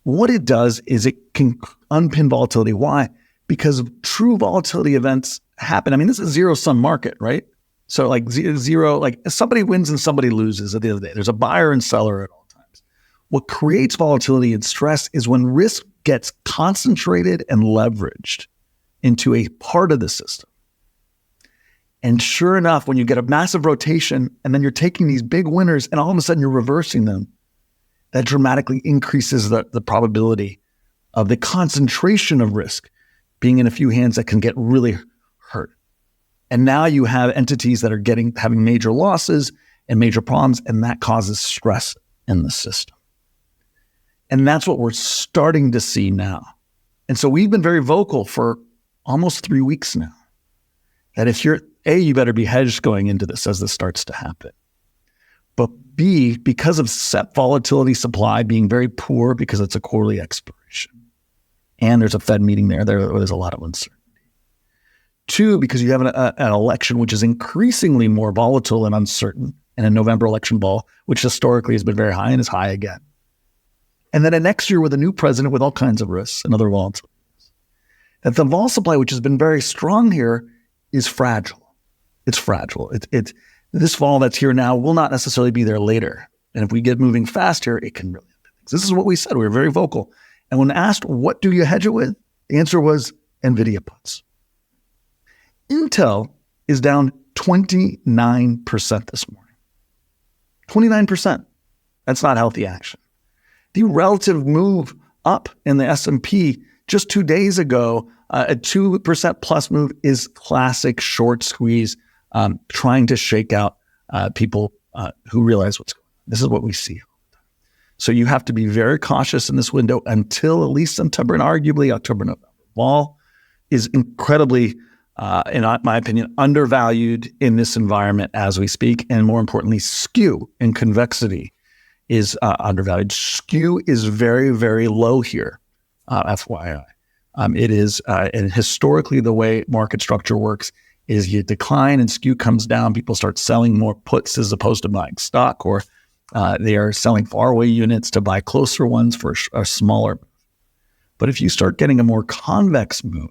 what it does is it can unpin volatility. Why? Because true volatility events happen. I mean, this is a zero-sum market, right? So like zero, like somebody wins and somebody loses at the end of the day. There's a buyer and seller at all times. What creates volatility and stress is when risk gets concentrated and leveraged into a part of the system. And sure enough, when you get a massive rotation and then you're taking these big winners and all of a sudden you're reversing them, that dramatically increases the probability of the concentration of risk being in a few hands that can get really hurt. And now you have entities that are having major losses and major problems, and that causes stress in the system. And that's what we're starting to see now. And so we've been very vocal for almost 3 weeks now, that if you're, A, you better be hedged going into this as this starts to happen. But B, because of set volatility supply being very poor because it's a quarterly expiration, and there's a Fed meeting there's a lot of uncertainty. 2, because you have an election which is increasingly more volatile and uncertain, and a November election ball, which historically has been very high and is high again. And then next year with a new president with all kinds of risks and other volatilities. That the vol supply, which has been very strong here, is fragile. It's fragile. This vol that's here now will not necessarily be there later. And if we get moving fast here, it can really happen. This is what we said. We were very vocal. And when asked, what do you hedge it with? The answer was NVIDIA puts. Intel is down 29% this morning. 29%. That's not healthy action. The relative move up in the S&P just 2 days ago, a 2% plus move, is classic short squeeze, trying to shake out people who realize what's going on. This is what we see. So you have to be very cautious in this window until at least September and arguably October, November. Vol is incredibly, in my opinion, undervalued in this environment as we speak. And more importantly, skew and convexity is undervalued. Skew is very, very low here, FYI. It is, and historically the way market structure works is you decline and skew comes down. People start selling more puts as opposed to buying stock, or they are selling faraway units to buy closer ones for a smaller move. But if you start getting a more convex move,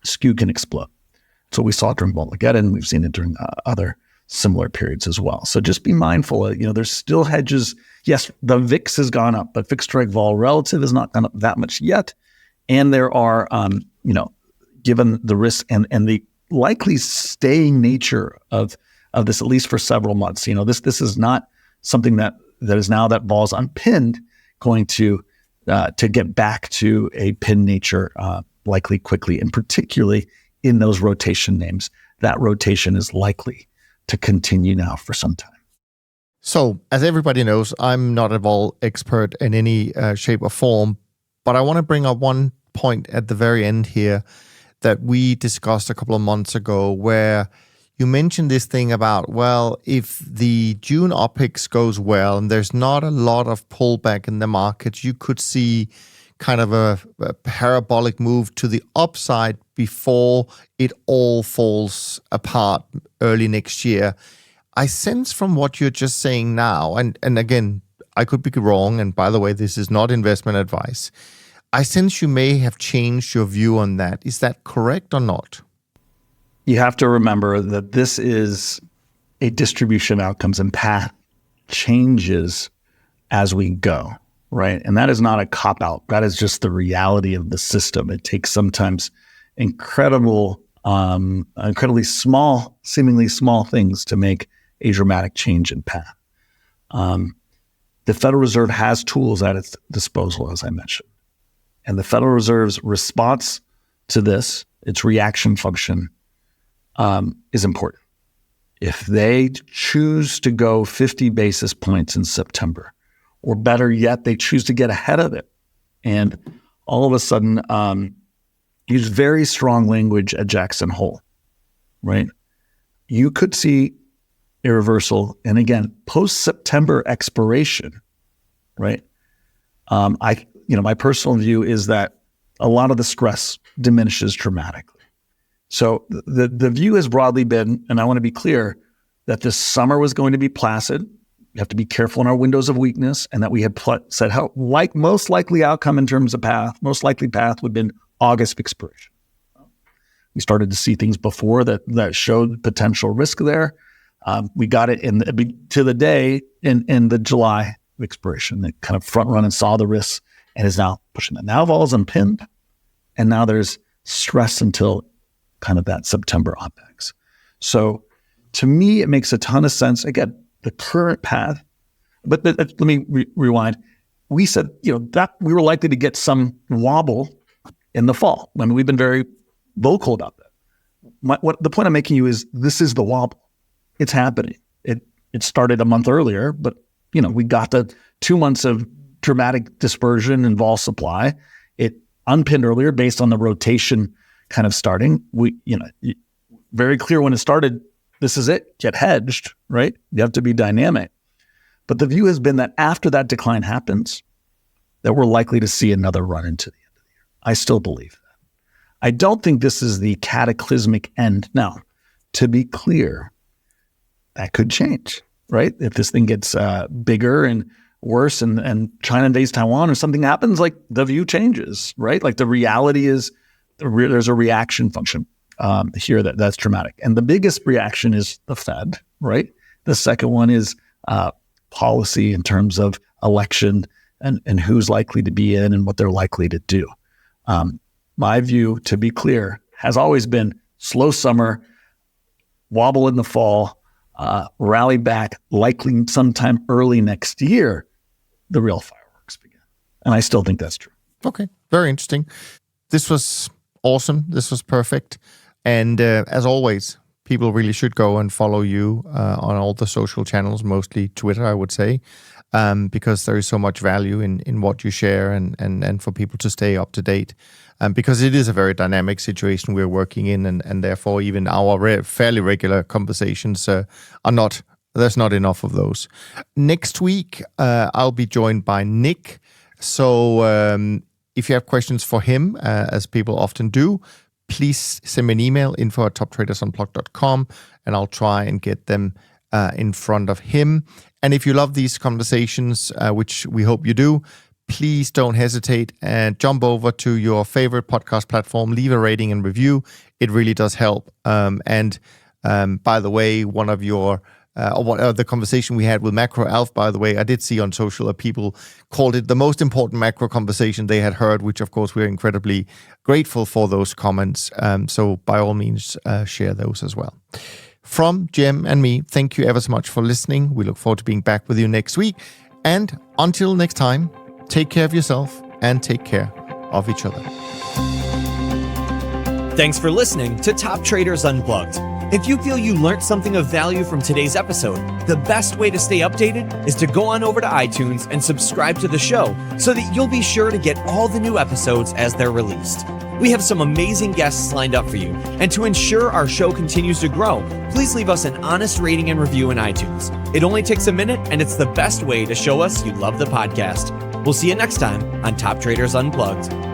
skew can explode. So we saw it during Bull-Mageddon. We've seen it during other similar periods as well. So just be mindful. There's still hedges. Yes, the VIX has gone up, but fixed strike vol relative has not gone up that much yet. And there are, given the risk and the likely staying nature of this, at least for several months, this is not something that is now that vol's unpinned going to get back to a pin nature likely quickly, and particularly in those rotation names. That rotation is likely to continue now for some time. So, as everybody knows, I'm not a vol expert in any shape or form, but I want to bring up one point at the very end here that we discussed a couple of months ago, where you mentioned this thing about, well, if the June OPEX goes well and there's not a lot of pullback in the market, you could see kind of a parabolic move to the upside before it all falls apart early next year. I sense from what you're just saying now, and again, I could be wrong, and by the way, this is not investment advice. I sense you may have changed your view on that. Is that correct or not? You have to remember that this is a distribution of outcomes, and path changes as we go, right? And that is not a cop-out. That is just the reality of the system. It takes sometimes incredibly small, seemingly small things to make a dramatic change in path. The Federal Reserve has tools at its disposal, as I mentioned. And the Federal Reserve's response to this, its reaction function, is important. If they choose to go 50 basis points in September, or better yet, they choose to get ahead of it, and all of a sudden use very strong language at Jackson Hole, right? You could see a reversal, and again, post-September expiration, right? My personal view is that a lot of the stress diminishes dramatically. So the view has broadly been, and I want to be clear, that this summer was going to be placid. We have to be careful in our windows of weakness, and that we had said how most likely outcome in terms of path, most likely path would have been August expiration. We started to see things before that showed potential risk there. We got it to the day in the July expiration that kind of front run and saw the risks and is now pushing that. Now vol's unpinned, and now there's stress until kind of that September OPEX. So to me, it makes a ton of sense. Again, the current path, but let me rewind. We said, that we were likely to get some wobble in the fall. I mean, we've been very vocal about that. The point I'm making you is this is the wobble. It's happening. It started a month earlier, but we got the 2 months of dramatic dispersion in vol supply. It unpinned earlier based on the rotation kind of starting. Very clear when it started, this is it, get hedged, right? You have to be dynamic. But the view has been that after that decline happens, that we're likely to see another run into the end of the year. I still believe that. I don't think this is the cataclysmic end. Now, to be clear, that could change, right? If this thing gets bigger and worse and China invades Taiwan or something happens, like the view changes, right? Like the reality is there's a reaction function here that's dramatic. And the biggest reaction is the Fed, right? The second one is policy in terms of election and who's likely to be in and what they're likely to do. My view, to be clear, has always been slow summer, wobble in the fall, rally back, likely sometime early next year, the real fireworks begin. And I still think that's true. Okay, very interesting. This was awesome. This was perfect. And as always, people really should go and follow you on all the social channels, mostly Twitter, I would say, because there is so much value in what you share and for people to stay up to date. Because it is a very dynamic situation we're working in, and therefore even our fairly regular conversations there's not enough of those. Next week, I'll be joined by Nick. So if you have questions for him, as people often do, please send me an email, info@toptradersunplugged.com, and I'll try and get them in front of him. And if you love these conversations, which we hope you do, please don't hesitate and jump over to your favorite podcast platform, leave a rating and review. It really does help. And by the way, one of your the conversation we had with Macro Alf, by the way, I did see on social that people called it the most important macro conversation they had heard, which of course we're incredibly grateful for those comments. So by all means, share those as well. From Cem and me, thank you ever so much for listening. We look forward to being back with you next week. And until next time, take care of yourself and take care of each other. Thanks for listening to Top Traders Unplugged. If you feel you learned something of value from today's episode, the best way to stay updated is to go on over to iTunes and subscribe to the show so that you'll be sure to get all the new episodes as they're released. We have some amazing guests lined up for you, and to ensure our show continues to grow, please leave us an honest rating and review in iTunes. It only takes a minute, and it's the best way to show us you love the podcast. We'll see you next time on Top Traders Unplugged.